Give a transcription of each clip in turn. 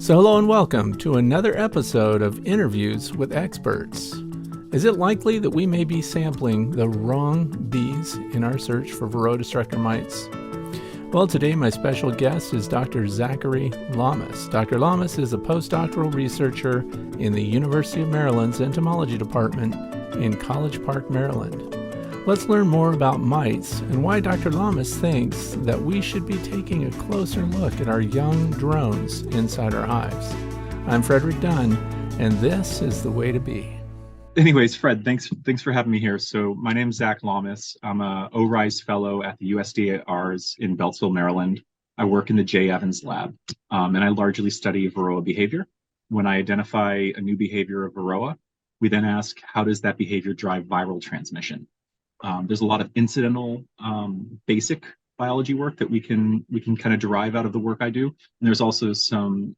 So hello and welcome to another episode of Interviews with Experts. Is it likely that we may be sampling the wrong bees in our search for Varroa destructor mites? Well, today my special guest is Dr. Zachary Lamas. Dr. Lamas is a postdoctoral researcher in the University of Maryland's Entomology Department in College Park, Maryland. Let's learn more about mites and why Dr. Lamas thinks that we should be taking a closer look at our young drones inside our hives. I'm Frederick Dunn, and this is the way to be. Anyways, Fred, thanks for having me here. So my name's Zach Lamas. I'm a ORISE fellow at the USDA-ARS in Beltsville, Maryland. I work in the J. Evans lab, and I largely study Varroa behavior. When I identify a new behavior of Varroa, we then ask, how does that behavior drive viral transmission? There's a lot of incidental, basic biology work that we can kind of derive out of the work I do, and there's also some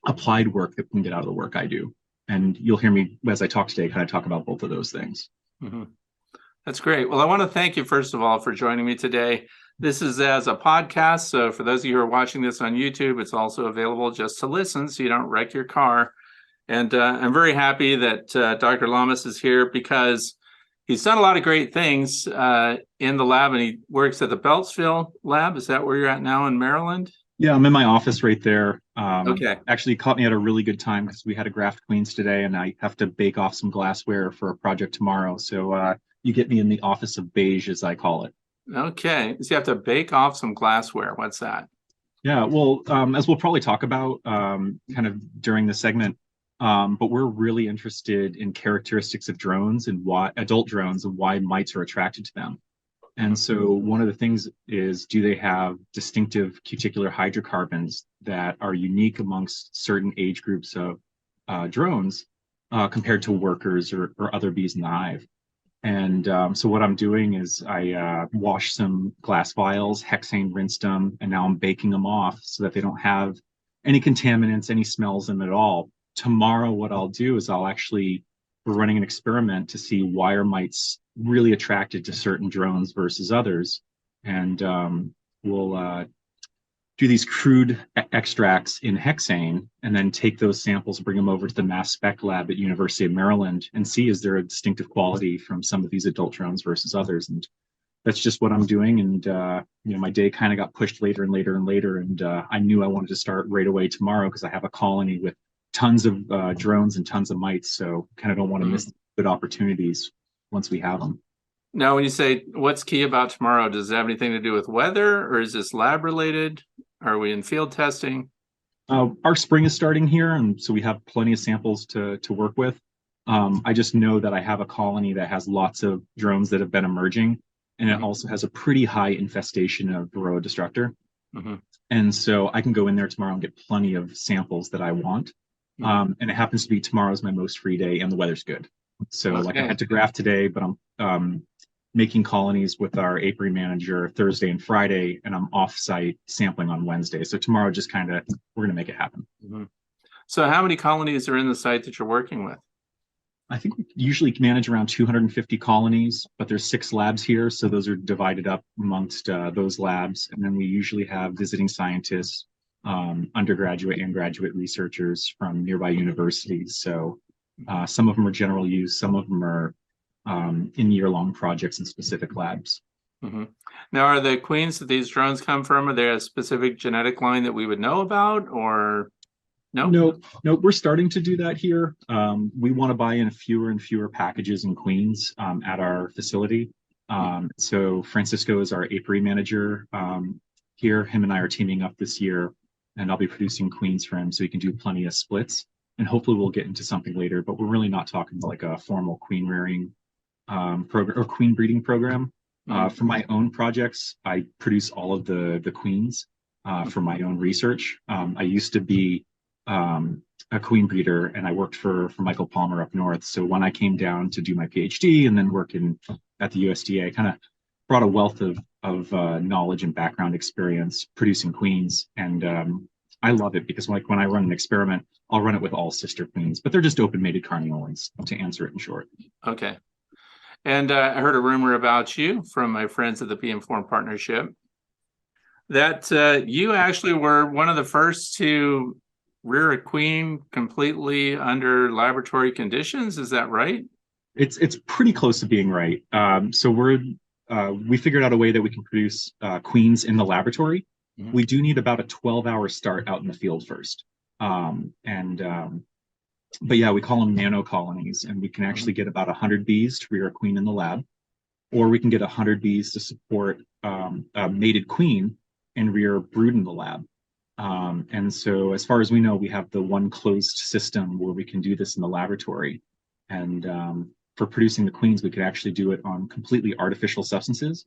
applied work that we can get out of the work I do. And you'll hear me as I talk today kind of talk about both of those things. Mm-hmm. That's great. Well, I want to thank you, first of all, for joining me today. This is as a podcast, so for those of you who are watching this on YouTube, it's also available just to listen so you don't wreck your car. And I'm very happy that Dr. Lamas is here because he's done a lot of great things in the lab, and he works at the Beltsville lab. Is that where you're at now in Maryland? Yeah, I'm in my office right there. Okay. Actually caught me at a really good time because we had a graft queens today, and I have to bake off some glassware for a project tomorrow. So you get me in the office of beige, as I call it. Okay. So you have to bake off some glassware. What's that? Yeah, well, as we'll probably talk about kind of during the segment, but we're really interested in characteristics of drones and why adult drones and why mites are attracted to them. And so one of the things is, do they have distinctive cuticular hydrocarbons that are unique amongst certain age groups of drones compared to workers or other bees in the hive? And so what I'm doing is I wash some glass vials, hexane rinsed them, and now I'm baking them off so that they don't have any contaminants, any smells in them at all. Tomorrow, what I'll do is we're running an experiment to see why are mites really attracted to certain drones versus others. And we'll do these crude extracts in hexane and then take those samples, bring them over to the mass spec lab at University of Maryland and see, is there a distinctive quality from some of these adult drones versus others? And that's just what I'm doing. And, my day kind of got pushed later and later and later. And I knew I wanted to start right away tomorrow because I have a colony with tons of drones and tons of mites. So kind of don't want to miss good opportunities once we have them. Now, when you say what's key about tomorrow, does it have anything to do with weather, or is this lab related? Are we in field testing? Our spring is starting here, and so we have plenty of samples to work with. I just know that I have a colony that has lots of drones that have been emerging, and it also has a pretty high infestation of Varroa destructor. Mm-hmm. And so I can go in there tomorrow and get plenty of samples that I want. And it happens to be tomorrow's my most free day, and the weather's good. So I had to graft today, but I'm making colonies with our apiary manager Thursday and Friday, and I'm off-site sampling on Wednesday. So tomorrow, just we're going to make it happen. Mm-hmm. So how many colonies are in the site that you're working with? I think we usually manage around 250 colonies, but there's 6 labs here. So those are divided up amongst those labs. And then we usually have visiting scientists, undergraduate and graduate researchers from nearby universities. So some of them are general use, some of them are in year-long projects in specific labs. Mm-hmm. Now, are the queens that these drones come from, are there a specific genetic line that we would know about, or no? No, we're starting to do that here. We want to buy in fewer and fewer packages and queens at our facility. So Francisco is our apiary manager here. Him and I are teaming up this year, and I'll be producing queens for him so he can do plenty of splits. And hopefully we'll get into something later, but we're really not talking about like a formal queen rearing program or queen breeding program. For my own projects, I produce all of the queens for my own research. I used to be a queen breeder, and I worked for Michael Palmer up north. So when I came down to do my PhD and then work at the USDA, I kind of brought a wealth of knowledge and background experience producing queens. And I love it because when I run an experiment, I'll run it with all sister queens, but they're just open-mated carnioles, to answer it in short. Okay. And I heard a rumor about you from my friends at the Bee Informed Partnership that you actually were one of the first to rear a queen completely under laboratory conditions. Is that right? It's pretty close to being right. So we figured out a way that we can produce queens in the laboratory. Mhm. We do need about a 12-hour start out in the field first. And But yeah, we call them nano colonies, and we can actually get about 100 bees to rear a queen in the lab, or we can get 100 bees to support a mated queen and rear brood in the lab. And so, as far as we know, we have the one closed system where we can do this in the laboratory. And for producing the queens, we could actually do it on completely artificial substances.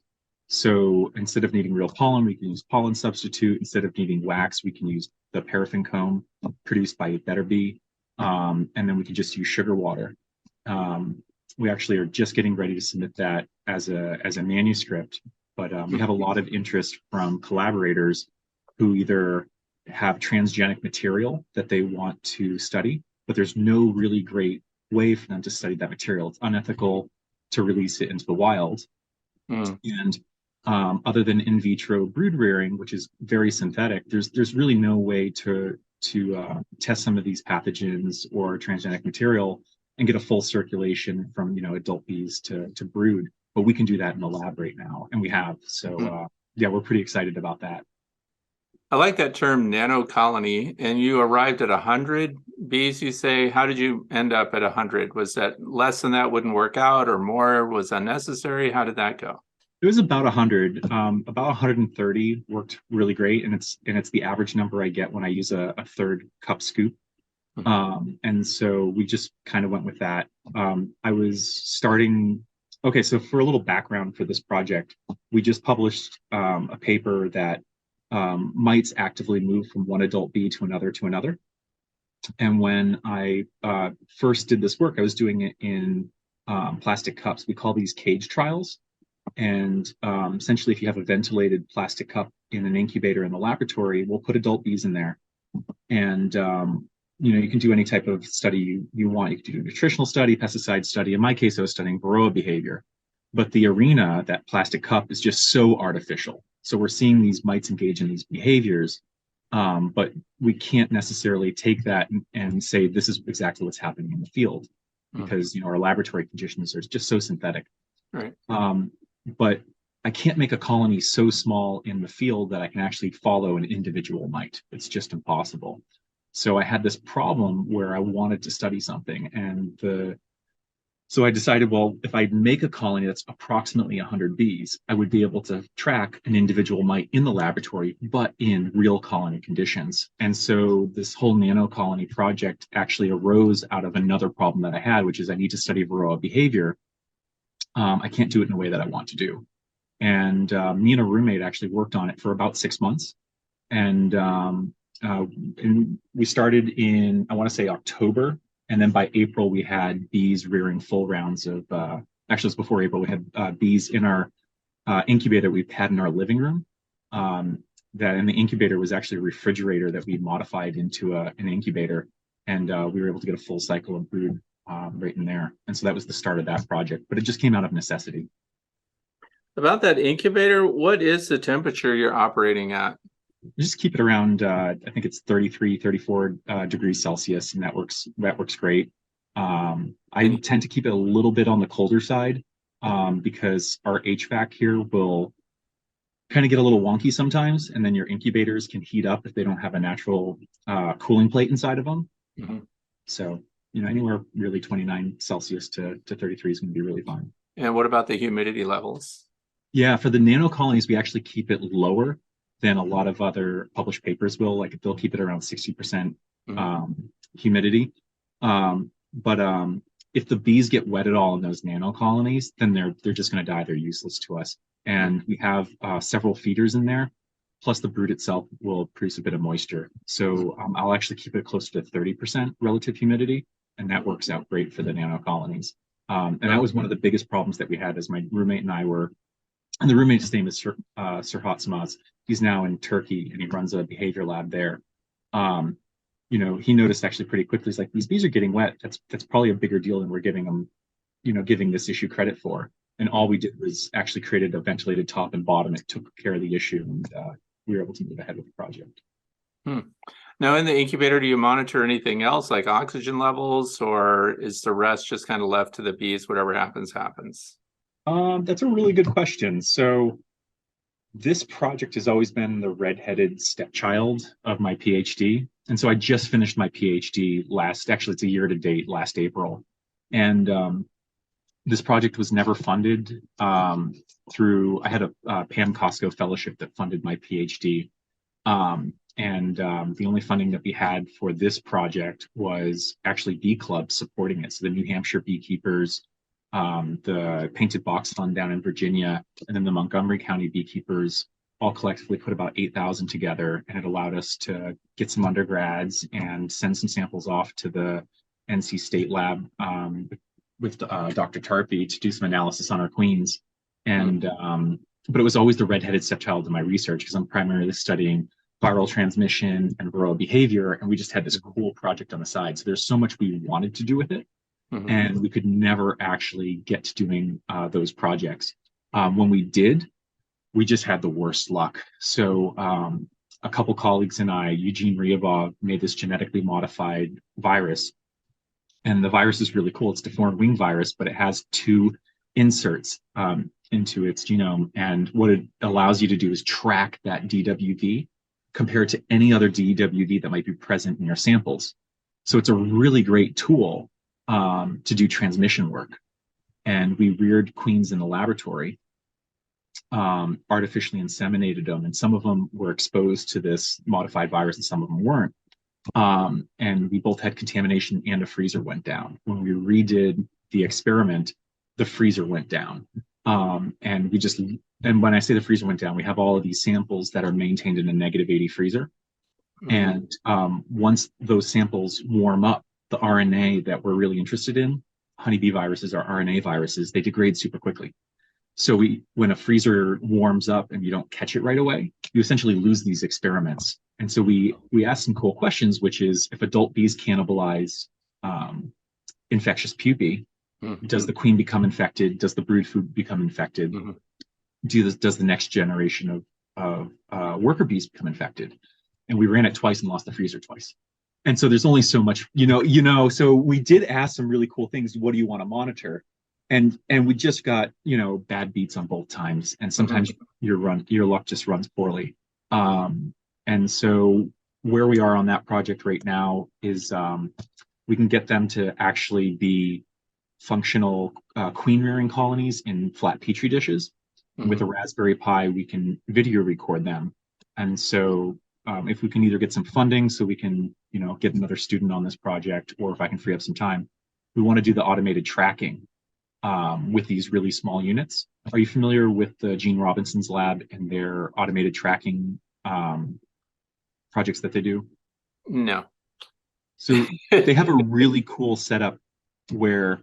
So instead of needing real pollen, we can use pollen substitute. Instead of needing wax, we can use the paraffin comb produced by Better Bee. And then we can just use sugar water. We actually are just getting ready to submit that as a manuscript, but we have a lot of interest from collaborators who either have transgenic material that they want to study, but there's no really great way for them to study that material. It's unethical to release it into the wild. Mm. And other than in vitro brood rearing, which is very synthetic, there's really no way to test some of these pathogens or transgenic material and get a full circulation from adult bees to brood. But we can do that in the lab right now, and we have. So yeah, we're pretty excited about that. I like that term nano colony. And you arrived at 100 bees, you say. How did you end up at 100? Was that less than that wouldn't work out, or more was unnecessary? How did that go? It was about 100, about 130 worked really great, and it's the average number I get when I use a third cup scoop. And so we just kind of went with that. I was starting. Okay, so for a little background for this project, we just published a paper that mites actively move from one adult bee to another. And when I first did this work, I was doing it in plastic cups. We call these cage trials. And essentially, if you have a ventilated plastic cup in an incubator in the laboratory, we'll put adult bees in there. And you can do any type of study you want. You can do a nutritional study, pesticide study. In my case, I was studying Varroa behavior. But the arena, that plastic cup, is just so artificial. So we're seeing these mites engage in these behaviors, but we can't necessarily take that and say this is exactly what's happening in the field, because our laboratory conditions are just so synthetic. Right. But I can't make a colony so small in the field that I can actually follow an individual mite. It's just impossible. So I had this problem where I wanted to study something, and so I decided, well, if I make a colony that's approximately 100 bees, I would be able to track an individual mite in the laboratory, but in real colony conditions. And so this whole nano colony project actually arose out of another problem that I had, which is I need to study Varroa behavior. I can't do it in a way that I want to do. And me and a roommate actually worked on it for about 6 months. And we started in, I want to say, October. And then by April, we had bees rearing full rounds of, actually, it was before April, we had bees in our incubator we had in our living room. That in the incubator was actually a refrigerator that we modified into an incubator. And we were able to get a full cycle of brood right in there. And so that was the start of that project, but it just came out of necessity. About that incubator, what is the temperature you're operating at? Just keep it around, I think it's 33, 34 degrees Celsius, and that works great. I tend to keep it a little bit on the colder side because our HVAC here will kind of get a little wonky sometimes, and then your incubators can heat up if they don't have a natural cooling plate inside of them. So anywhere really 29 Celsius to 33 is going to be really fine. And what about the humidity levels? Yeah, for the nano colonies, we actually keep it lower than a lot of other published papers will. Like they'll keep it around 60% humidity. But if the bees get wet at all in those nano colonies, then they're just going to die. They're useless to us. And we have several feeders in there. Plus the brood itself will produce a bit of moisture. So I'll actually keep it closer to 30% relative humidity. And that works out great for the nano colonies. And that was one of the biggest problems that we had as my roommate and I were, and the roommate's name is Serhat Samaz. He's now in Turkey and he runs a behavior lab there. He noticed actually pretty quickly, he's like, these bees are getting wet. That's probably a bigger deal than we're giving them, giving this issue credit for. And all we did was actually created a ventilated top and bottom. It took care of the issue, and we were able to move ahead with the project. Now, in the incubator, do you monitor anything else like oxygen levels, or is the rest just kind of left to the bees? Whatever happens, happens. That's a really good question. So this project has always been the redheaded stepchild of my PhD. And so I just finished my PhD actually, it's a year to date, last April. And this project was never funded I had a Pam Costco fellowship that funded my PhD. The only funding that we had for this project was actually bee clubs supporting it. So the New Hampshire beekeepers, the Painted Box Fund down in Virginia, and then the Montgomery County beekeepers all collectively put about 8,000 together, and it allowed us to get some undergrads and send some samples off to the NC State lab with Dr. Tarpey to do some analysis on our queens. But it was always the redheaded stepchild of my research because I'm primarily studying viral transmission and varroa behavior, and we just had this cool project on the side. So there's so much we wanted to do with it. And we could never actually get to doing those projects. When we did, we just had the worst luck. So a couple colleagues and I, Eugene Ryabov, made this genetically modified virus. And the virus is really cool. It's deformed wing virus, but it has two inserts into its genome. And what it allows you to do is track that DWV compared to any other DWV that might be present in your samples. So it's a really great tool to do transmission work. And we reared queens in the laboratory, artificially inseminated them, and some of them were exposed to this modified virus and some of them weren't. And we both had contamination and a freezer went down. When we redid the experiment, the freezer went down. And when I say the freezer went down, we have all of these samples that are maintained in a -80 freezer. And once those samples warm up, the RNA that we're really interested in, honeybee viruses are RNA viruses, they degrade super quickly. So when a freezer warms up and you don't catch it right away, you essentially lose these experiments. And so we asked some cool questions, which is if adult bees cannibalize infectious pupae, does the queen become infected? Does the brood food become infected? Does the next generation of worker bees become infected? And we ran it twice and lost the freezer twice. And so there's only so much, so we did ask some really cool things. What do you want to monitor? And we just got, bad beats on both times. And sometimes your luck just runs poorly. And so where we are on that project right now is we can get them to actually be functional queen rearing colonies in flat petri dishes. With a Raspberry Pi, we can video record them. And so if we can either get some funding so we can, get another student on this project, or if I can free up some time, we want to do the automated tracking with these really small units. Are you familiar with the Gene Robinson's lab and their automated tracking projects that they do? No. So they have a really cool setup where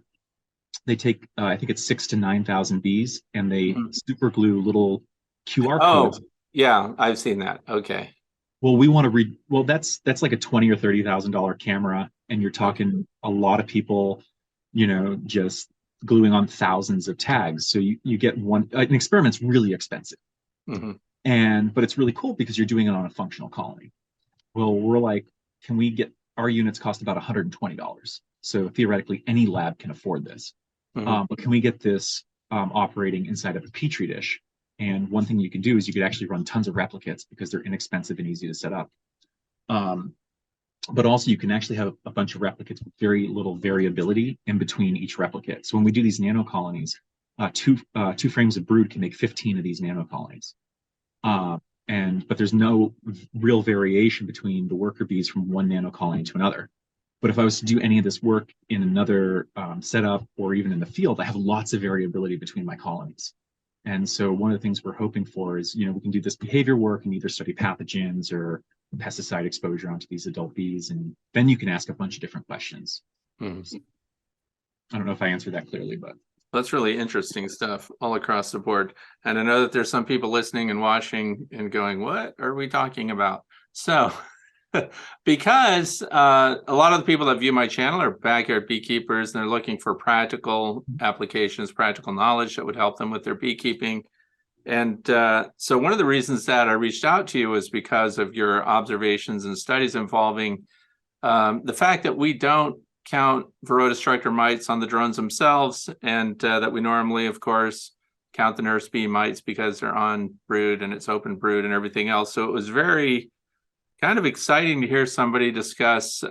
they take, I think it's 6,000 to 9,000 bees, and they super glue little QR codes. Oh, yeah, I've seen that. Okay. Well, we want to read. Well, that's like a $20,000 or $30,000 camera, and you're talking a lot of people, just gluing on thousands of tags. So you get an experiment's really expensive, but it's really cool because you're doing it on a functional colony. Well, we're like, can we get our units cost about $120? So theoretically, any lab can afford this. But can we get this operating inside of a petri dish? And one thing you can do is you could actually run tons of replicates because they're inexpensive and easy to set up. But also you can actually have a bunch of replicates with very little variability in between each replicate. So when we do these nano colonies, two frames of brood can make 15 of these nano colonies. But there's no real variation between the worker bees from one nano colony to another. But if I was to do any of this work in another setup or even in the field, I have lots of variability between my colonies. And so one of the things we're hoping for is, we can do this behavior work and either study pathogens or pesticide exposure onto these adult bees. And then you can ask a bunch of different questions. I don't know if I answered that clearly, but. That's really interesting stuff all across the board. And I know that there's some people listening and watching and going, what are we talking about? So because a lot of the people that view my channel are backyard beekeepers, and they're looking for practical applications, practical knowledge that would help them with their beekeeping. And so one of the reasons that I reached out to you was because of your observations and studies involving the fact that we don't count Varroa destructor mites on the drones themselves, and that we normally, of course, count the nurse bee mites because they're on brood and it's open brood and everything else. So it was very kind of exciting to hear somebody discuss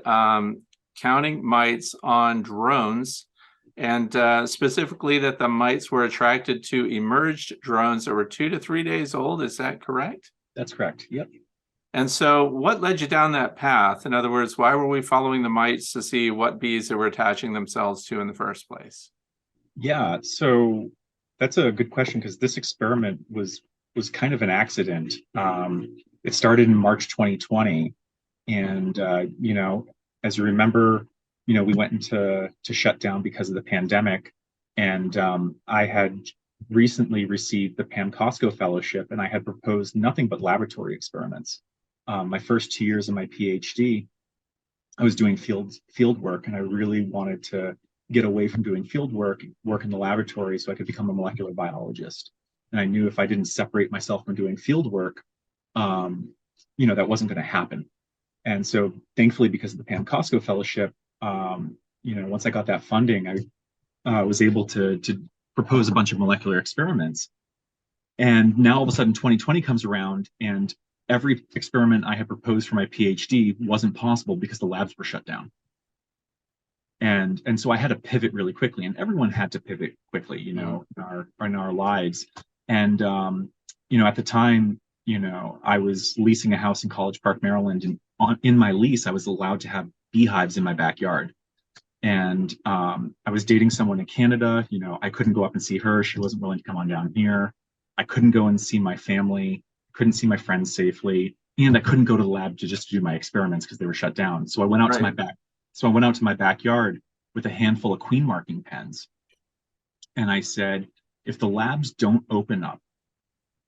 counting mites on drones, and specifically that the mites were attracted to emerged drones that were 2 to 3 days old. Is that correct? That's correct. Yep. And so what led you down that path? In other words, why were we following the mites to see what bees they were attaching themselves to in the first place? Yeah, so that's a good question because this experiment was kind of an accident. It started in March 2020, and as you remember, we went into shutdown because of the pandemic, and I had recently received the Pam Costco Fellowship, and I had proposed nothing but laboratory experiments. My first 2 years of my PhD, I was doing field work, and I really wanted to get away from doing field work in the laboratory so I could become a molecular biologist. And I knew if I didn't separate myself from doing field work, that wasn't going to happen. And so thankfully, because of the Pam Costco Fellowship, once I got that funding, I was able to propose a bunch of molecular experiments. And now all of a sudden 2020 comes around, and every experiment I had proposed for my PhD wasn't possible because the labs were shut down. And so I had to pivot really quickly, and everyone had to pivot quickly, in our lives. And at the time, I was leasing a house in College Park, Maryland, and in my lease, I was allowed to have beehives in my backyard. And I was dating someone in Canada. I couldn't go up and see her; she wasn't willing to come on down here. I couldn't go and see my family, couldn't see my friends safely, and I couldn't go to the lab to just do my experiments because they were shut down. So I went out to my backyard with a handful of queen marking pens. And I said, if the labs don't open up,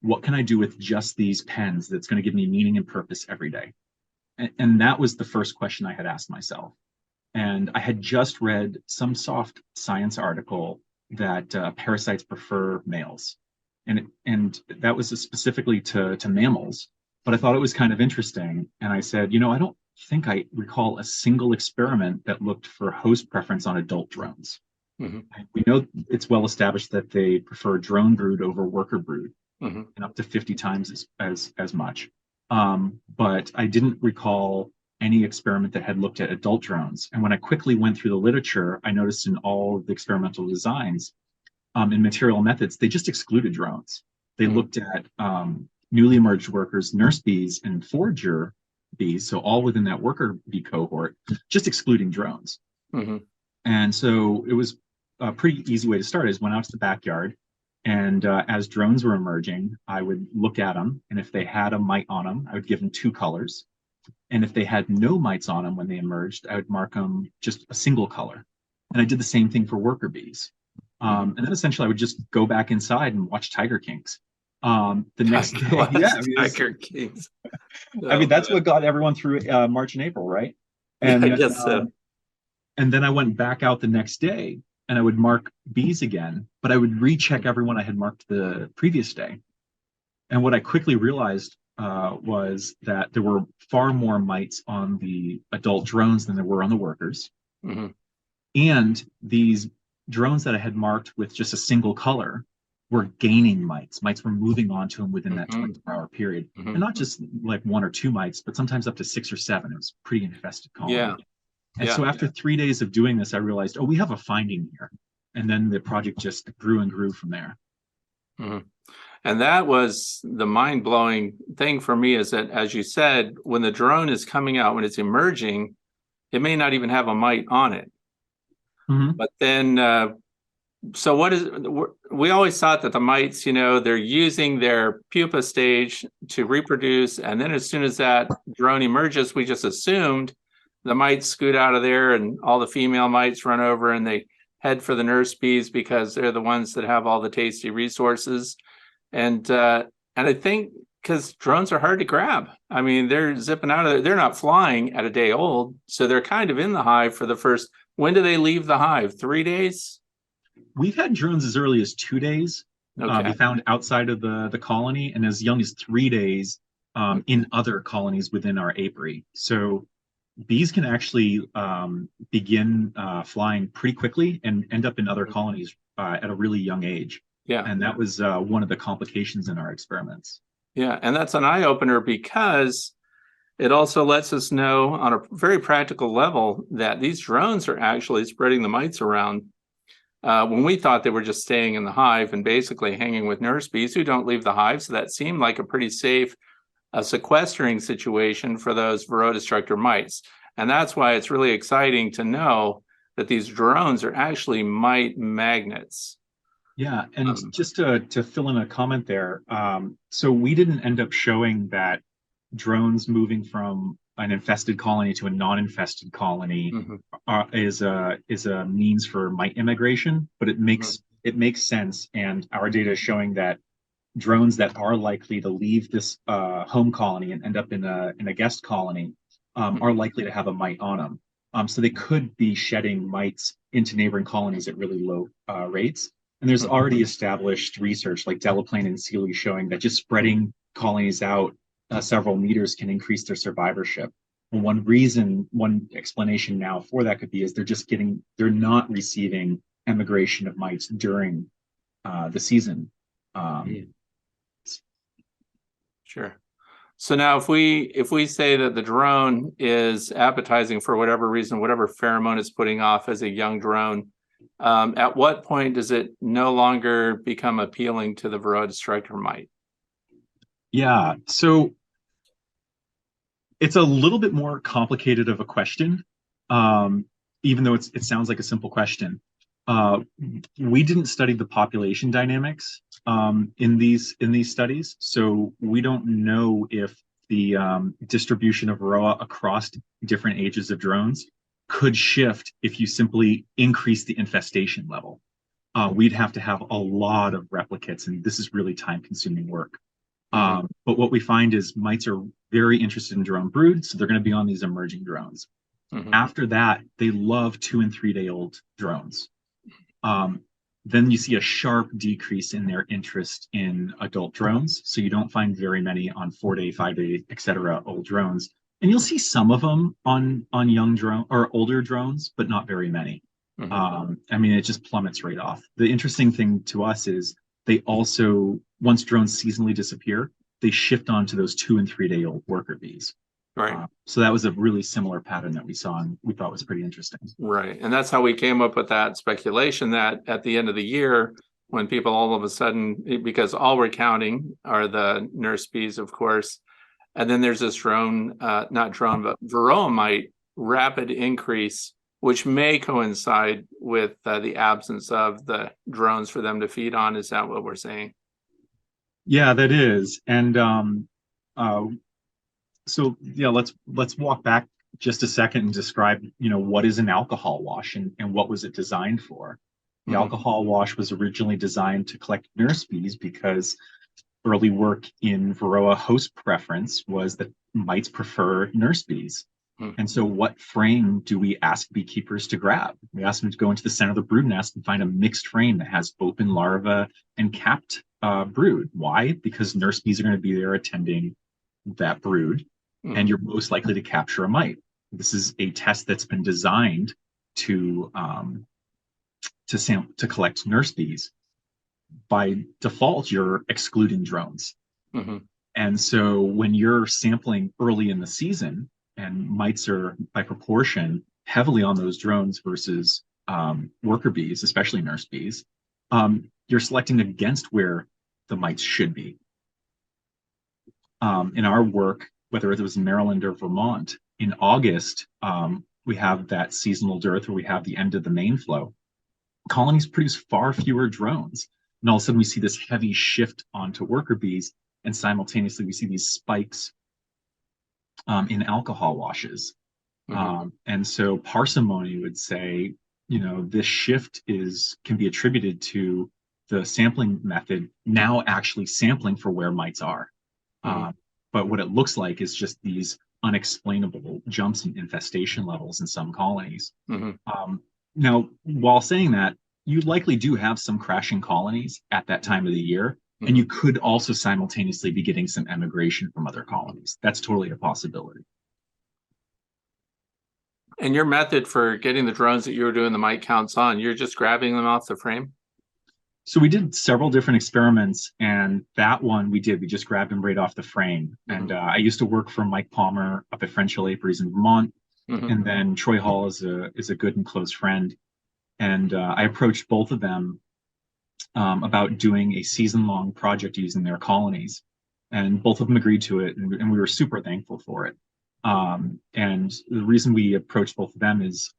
what can I do with just these pens that's going to give me meaning and purpose every day? And that was the first question I had asked myself. And I had just read some soft science article that parasites prefer males. And that was specifically to mammals. But I thought it was kind of interesting. And I said, I don't think I recall a single experiment that looked for host preference on adult drones. Mm-hmm. We know it's well established that they prefer drone brood over worker brood, mm-hmm. and up to 50 times as much. But I didn't recall any experiment that had looked at adult drones. And when I quickly went through the literature, I noticed in all of the experimental designs, in material methods, they just excluded drones. They mm-hmm. looked at newly emerged workers, nurse bees, and forager bees, so all within that worker bee cohort, just excluding drones. Mm-hmm. And so it was a pretty easy way to start. Is went out to the backyard, and as drones were emerging, I would look at them, and if they had a mite on them, I would give them 2 colors. And if they had no mites on them when they emerged, I would mark them just a single color. And I did the same thing for worker bees. And then essentially I would just go back inside and watch Tiger Kings. The next day, Tiger Kings. That's what got everyone through March and April, right? And I guess so. And then I went back out the next day and I would mark bees again, but I would recheck everyone I had marked the previous day. And what I quickly realized was that there were far more mites on the adult drones than there were on the workers. Mm-hmm. And these drones that I had marked with just a single color were gaining mites. Mites were moving on to them within that 24-hour period. Mm-hmm. And not just like 1 or 2 mites, but sometimes up to 6 or 7. It was pretty infested colony. Yeah. And so after 3 days of doing this, I realized, we have a finding here. And then the project just grew and grew from there. Mm-hmm. And that was the mind-blowing thing for me, is that, as you said, when the drone is coming out, when it's emerging, it may not even have a mite on it. Mm-hmm. But then, so what is, we always thought that the mites, they're using their pupa stage to reproduce. And then as soon as that drone emerges, we just assumed the mites scoot out of there and all the female mites run over and they head for the nurse bees because they're the ones that have all the tasty resources. And I think because drones are hard to grab. They're zipping out of there. They're not flying at a day old. So they're kind of in the hive for the first, when do they leave the hive? 3 days? We've had drones as early as 2 days. Okay. be found outside of the colony and as young as 3 days in other colonies within our apiary. So bees can actually begin flying pretty quickly and end up in other colonies at a really young age. Yeah. And that was one of the complications in our experiments. Yeah. And that's an eye opener because it also lets us know on a very practical level that these drones are actually spreading the mites around. When we thought they were just staying in the hive and basically hanging with nurse bees who don't leave the hive, so that seemed like a pretty safe sequestering situation for those Varroa destructor mites. And that's why it's really exciting to know that these drones are actually mite magnets. Yeah, and just to fill in a comment there, so we didn't end up showing that drones moving from an infested colony to a non-infested colony is a means for mite immigration, but it makes sense, and our data is showing that drones that are likely to leave this home colony and end up in a guest colony are likely to have a mite on them. So they could be shedding mites into neighboring colonies at really low rates. And there's already established research like Delaplane and Seeley showing that just spreading colonies out several meters can increase their survivorship. And one explanation now for that could be is they're not receiving emigration of mites during the season. Sure. So now if we say that the drone is appetizing for whatever reason, whatever pheromone it's putting off as a young drone, at what point does it no longer become appealing to the Varroa destructor mite? Yeah, so it's a little bit more complicated of a question, even though it sounds like a simple question. We didn't study the population dynamics in these studies, so we don't know if the distribution of Varroa across different ages of drones could shift if you simply increase the infestation level. We'd have to have a lot of replicates, and this is really time-consuming work. But what we find is mites are very interested in drone brood, so they're going to be on these emerging drones. After that, they love 2 and 3 day old drones. Then you see a sharp decrease in their interest in adult drones. So you don't find very many on 4 day, 5 day, etc. old drones. And you'll see some of them on young drone or older drones, but not very many. I mean, it just plummets right off. The interesting thing to us is they also, once drones seasonally disappear, they shift onto those 2 and 3 day old worker bees. Right. So that was a really similar pattern that we saw and we thought was pretty interesting. Right. And that's how we came up with that speculation that at the end of the year, when people all of a sudden, because all we're counting are the nurse bees, of course, and then there's this drone, not drone, but Varroa mite rapid increase, which may coincide with the absence of the drones for them to feed on. Is that what we're saying? Yeah, that is. And so yeah, let's walk back just a second and describe, what is an alcohol wash and what was it designed for? The alcohol wash was originally designed to collect nurse bees because early work in Varroa host preference was that mites prefer nurse bees. And so what frame do we ask beekeepers to grab? We ask them to go into the center of the brood nest and find a mixed frame that has open larvae and capped brood. Why? Because nurse bees are going to be there attending that brood, and you're most likely to capture a mite. This is a test that's been designed to collect nurse bees. By default, you're excluding drones. And so when you're sampling early in the season, and mites are by proportion heavily on those drones versus worker bees, especially nurse bees, you're selecting against where the mites should be. In our work, whether it was in Maryland or Vermont, in August, we have that seasonal dearth where we have the end of the main flow. Colonies produce far fewer drones. And all of a sudden we see this heavy shift onto worker bees, and simultaneously we see these spikes in alcohol washes. And so parsimony would say, this shift can be attributed to the sampling method now actually sampling for where mites are. But what it looks like is just these unexplainable jumps in infestation levels in some colonies. Now, while saying that, you likely do have some crashing colonies at that time of the year. And Mhm. you could also simultaneously be getting some emigration from other colonies. That's totally a possibility. And your method for getting the drones that you were doing the mite counts on, you're just grabbing them off the frame? So we did several different experiments, and that one we did. We just grabbed him right off the frame. And I used to work for Mike Palmer up at French Hill Apiaries in Vermont, and then Troy Hall is a good and close friend. And I approached both of them about doing a season-long project using their colonies, and both of them agreed to it, and we were super thankful for it. And the reason we approached both of them is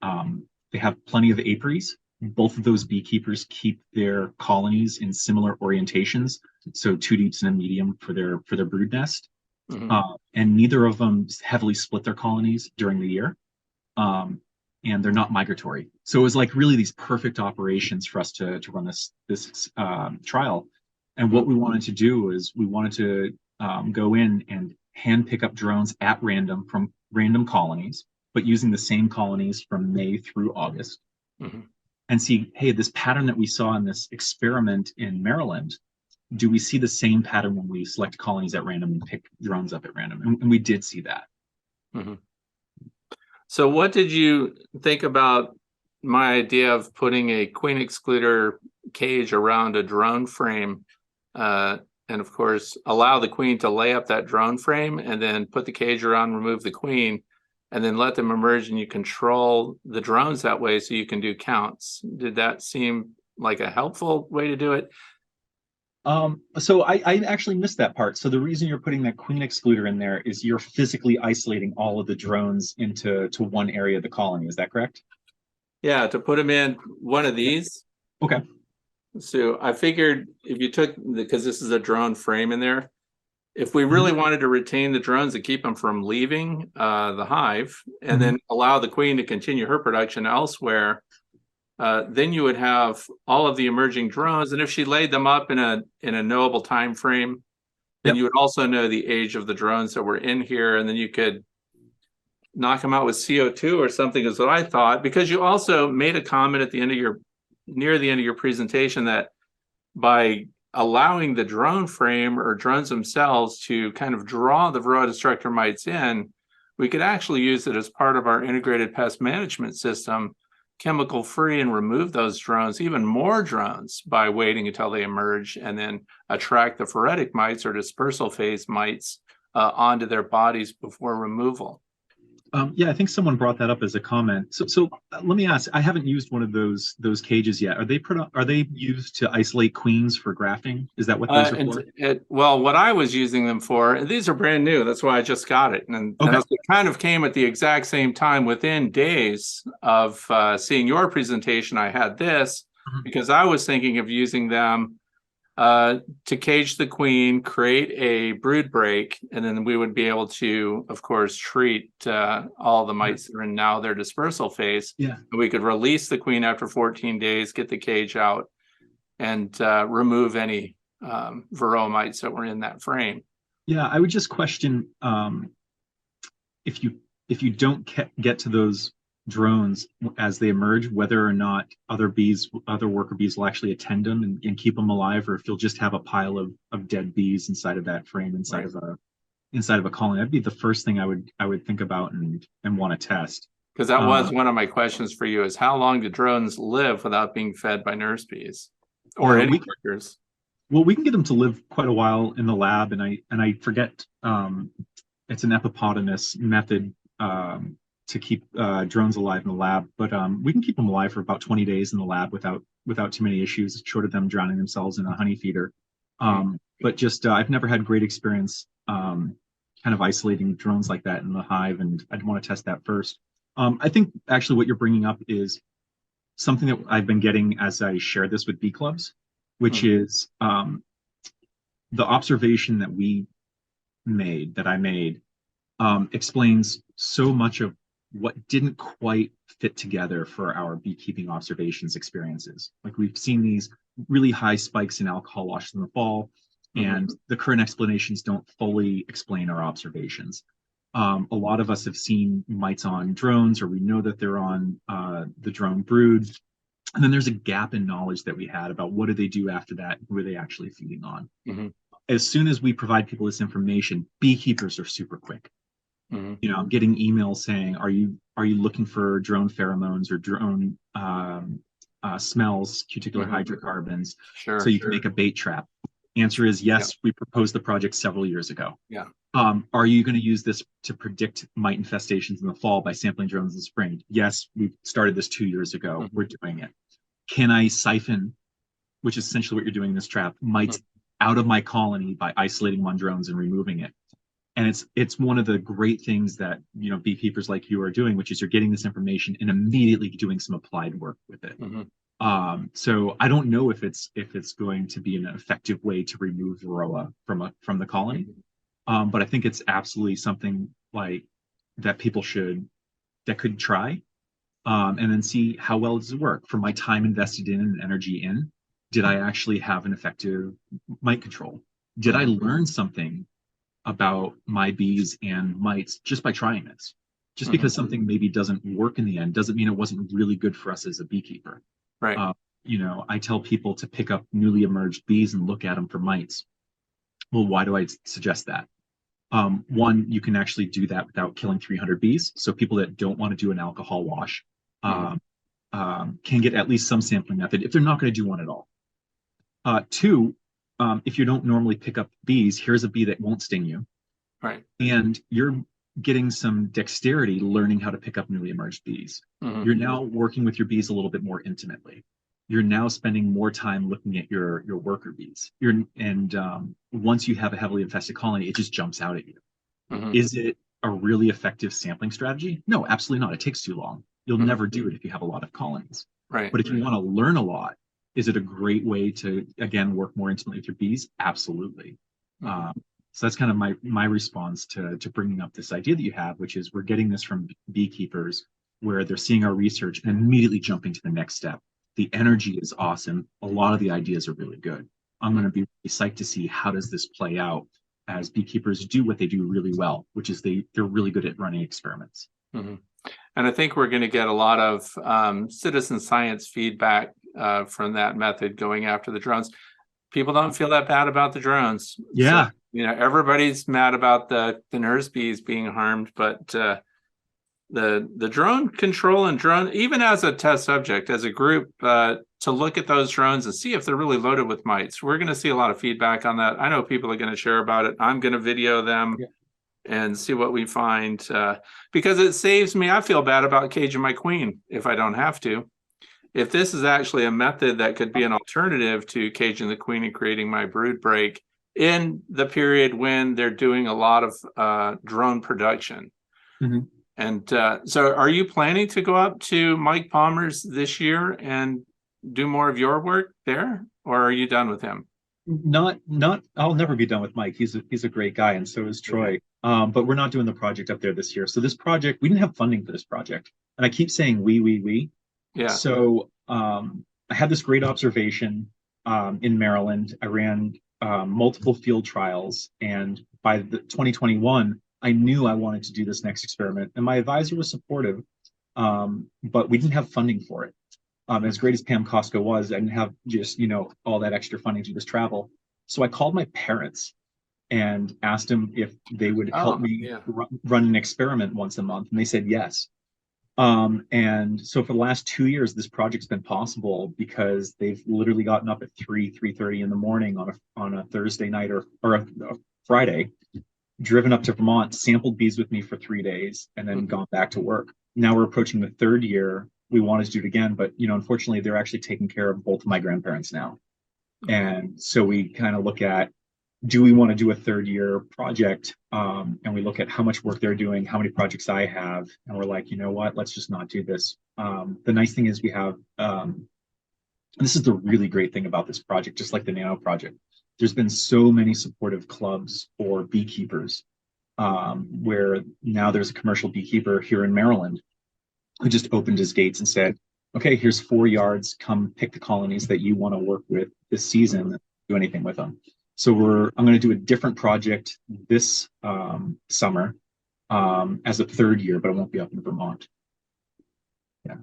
they have plenty of apiaries. Both of those beekeepers keep their colonies in similar orientations, so two deeps and a medium for their brood nest. And neither of them heavily split their colonies during the year. And they're not migratory. So it was like really these perfect operations for us to run this trial. And what we wanted to do is we wanted to go in and hand pick up drones at random from random colonies, but using the same colonies from May through August, and see, hey, this pattern that we saw in this experiment in Maryland, do we see the same pattern when we select colonies at random and pick drones up at random? And we did see that. So what did you think about my idea of putting a queen excluder cage around a drone frame, and of course allow the queen to lay up that drone frame and then put the cage around, remove the queen, and then let them emerge, and you control the drones that way so you can do counts? Did that seem like a helpful way to do it? So I actually missed that part. So the reason you're putting that queen excluder in there is you're physically isolating all of the drones into one area of the colony. Is that correct? Yeah, to put them in one of these. Okay. So I figured if you took, because this is a drone frame in there, if we really wanted to retain the drones and keep them from leaving the hive, and then allow the queen to continue her production elsewhere, then you would have all of the emerging drones. And if she laid them up in a knowable time frame, then you would also know the age of the drones that were in here, and then you could knock them out with CO2 or something, is what I thought. Because you also made a comment at the end of near the end of your presentation, that by allowing the drone frame or drones themselves to kind of draw the Varroa destructor mites in, we could actually use it as part of our integrated pest management system, chemical free, and remove those drones, even more drones, by waiting until they emerge and then attract the phoretic mites or dispersal phase mites onto their bodies before removal. Yeah, I think someone brought that up as a comment. So let me ask. I haven't used one of those cages yet. Are they used to isolate queens for grafting? Is that what those are for? Well, what I was using them for, these are brand new. That's why I just got it, and it kind of came at the exact same time. Within days of seeing your presentation, I had this because I was thinking of using them to cage the queen, create a brood break, and then we would be able to, of course, treat all the mites that are in now their dispersal phase. Yeah. And we could release the queen after 14 days, get the cage out, and remove any varroa mites that were in that frame. Yeah, I would just question if you don't get to those drones as they emerge, whether or not other worker bees will actually attend them and keep them alive, or if you'll just have a pile of dead bees inside of that frame, inside of a colony. That'd be the first thing I would think about and want to test. Because that was one of my questions for you, is how long do drones live without being fed by nurse bees or any workers? Well, we can get them to live quite a while in the lab, and I forget it's an epipotamus method to keep drones alive in the lab, but we can keep them alive for about 20 days in the lab without too many issues, short of them drowning themselves in a honey feeder. But just I've never had great experience kind of isolating drones like that in the hive, and I'd want to test that first. I think actually what you're bringing up is something that I've been getting as I share this with bee clubs, which is the observation that I made explains so much of what didn't quite fit together for our beekeeping observations experiences. Like, we've seen these really high spikes in alcohol washes in the fall, and the current explanations don't fully explain our observations. A lot of us have seen mites on drones, or we know that they're on the drone brood, And then there's a gap in knowledge that we had about what did they do after that? Who are they actually feeding on? Mm-hmm. As soon as we provide people this information, beekeepers are super quick. Mm-hmm. I'm getting emails saying, are you looking for drone pheromones or drone smells, cuticular hydrocarbons, so you can make a bait trap? Answer is yes. We proposed the project several years ago. Yeah. Are you going to use this to predict mite infestations in the fall by sampling drones in the spring? Yes, we started this 2 years ago. We're doing it. Can I siphon, which is essentially what you're doing in this trap, mites out of my colony by isolating one drones and removing it? And it's one of the great things that beekeepers like you are doing, which is you're getting this information and immediately doing some applied work with it. So I don't know if it's going to be an effective way to remove varroa from the colony, but I think it's absolutely something like that people could try, and then see how well does it work. For my time invested in and energy in, did I actually have an effective mite control? Did I learn something about my bees and mites just by trying this? Just because something maybe doesn't work in the end doesn't mean it wasn't really good for us as a beekeeper. Right. I tell people to pick up newly emerged bees and look at them for mites. Well, why do I suggest that? One, you can actually do that without killing 300 bees. So people that don't want to do an alcohol wash can get at least some sampling method if they're not going to do one at all. Two, if you don't normally pick up bees, here's a bee that won't sting you. Right. And you're getting some dexterity learning how to pick up newly emerged bees. You're now working with your bees a little bit more intimately. You're now spending more time looking at your worker bees. Once you have a heavily infested colony, it just jumps out at you. Is it a really effective sampling strategy? No, absolutely not. It takes too long. You'll never do it if you have a lot of colonies. Right. But if you want to learn a lot, is it a great way to, again, work more intimately with your bees? Absolutely. So that's kind of my response to bringing up this idea that you have, which is we're getting this from beekeepers where they're seeing our research and immediately jumping to the next step. The energy is awesome. A lot of the ideas are really good. I'm going to be really psyched to see how does this play out as beekeepers do what they do really well, which is they're really good at running experiments. And I think we're going to get a lot of citizen science feedback from that method going after the drones. People don't feel that bad about the drones. Yeah. So, everybody's mad about the nurse bees being harmed, but the drone control and drone, even as a test subject, as a group, to look at those drones and see if they're really loaded with mites. We're going to see a lot of feedback on that. I know people are going to share about it. I'm going to video them and see what we find, because it saves me. I feel bad about caging my queen if I don't have to. If this is actually a method that could be an alternative to caging the queen and creating my brood break in the period when they're doing a lot of drone production. And so are you planning to go up to Mike Palmer's this year and do more of your work there, or are you done with him? Not I'll never be done with Mike. He's a great guy, and so is Troy. But we're not doing the project up there this year. So this project, we didn't have funding for this project. And I keep saying we. Yeah. So I had this great observation in Maryland. I ran multiple field trials, and by the 2021, I knew I wanted to do this next experiment, and my advisor was supportive, but we didn't have funding for it. As great as Pam Costco was, I didn't have just all that extra funding to this travel. So I called my parents and asked them if they would help me run an experiment once a month, and they said yes. And so for the last 2 years, this project's been possible because they've literally gotten up at 3:30 in the morning on a Thursday night or a Friday, driven up to Vermont, sampled bees with me for 3 days, and then gone back to work. Now we're approaching the third year. We wanted to do it again, but unfortunately, they're actually taking care of both of my grandparents now. And so we kind of look at, do we want to do a third year project? And we look at how much work they're doing, how many projects I have, and we're like, you know what, let's just not do this. The nice thing is we have, and this is the really great thing about this project, just like the Nano project, there's been so many supportive clubs for beekeepers, where now there's a commercial beekeeper here in Maryland who just opened his gates and said, okay, here's 4 yards, come pick the colonies that you want to work with this season and do anything with them. So I'm going to do a different project this summer as a third year, but I won't be up in Vermont. Yeah.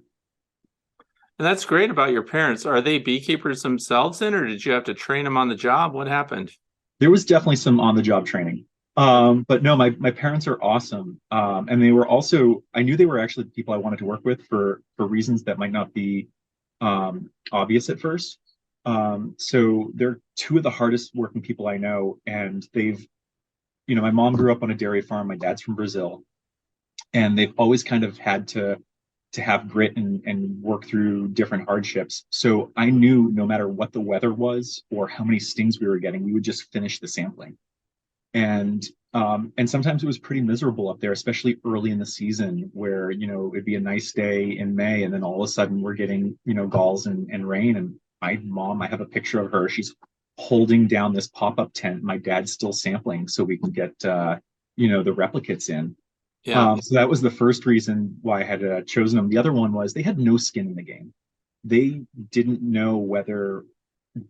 And that's great about your parents. Are they beekeepers themselves then, or did you have to train them on the job? What happened? There was definitely some on the job training. But no, my parents are awesome. And they were also, I knew they were actually the people I wanted to work with for reasons that might not be obvious at first. So they're two of the hardest working people I know, and my mom grew up on a dairy farm. My dad's from Brazil, and they've always kind of had to have grit and work through different hardships. So I knew no matter what the weather was or how many stings we were getting, we would just finish the sampling. And sometimes it was pretty miserable up there, especially early in the season, where it'd be a nice day in May, and then all of a sudden we're getting galls and rain. And my mom, I have a picture of her. She's holding down this pop-up tent. My dad's still sampling so we can get the replicates in. Yeah. So that was the first reason why I had chosen them. The other one was they had no skin in the game. They didn't know whether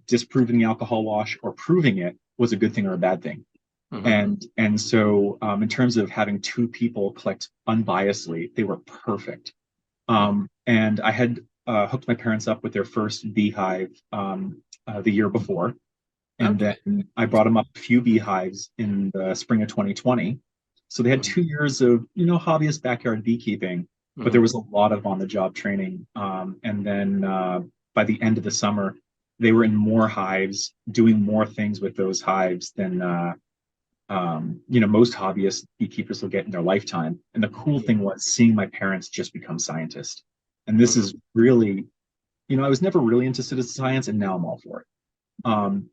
disproving the alcohol wash or proving it was a good thing or a bad thing. Mm-hmm. And so in terms of having two people collect unbiasedly, they were perfect. And I had hooked my parents up with their first beehive the year before. And Okay. then I brought them up a few beehives in the spring of 2020. So they had Mm-hmm. 2 years of, hobbyist backyard beekeeping, but there Mm-hmm. was a lot of on the job training. And then by the end of the summer, they were in more hives, doing more things with those hives than most hobbyist beekeepers will get in their lifetime. And the cool thing was seeing my parents just become scientists. And this Mm-hmm. is really, I was never really into citizen science, and now I'm all for it.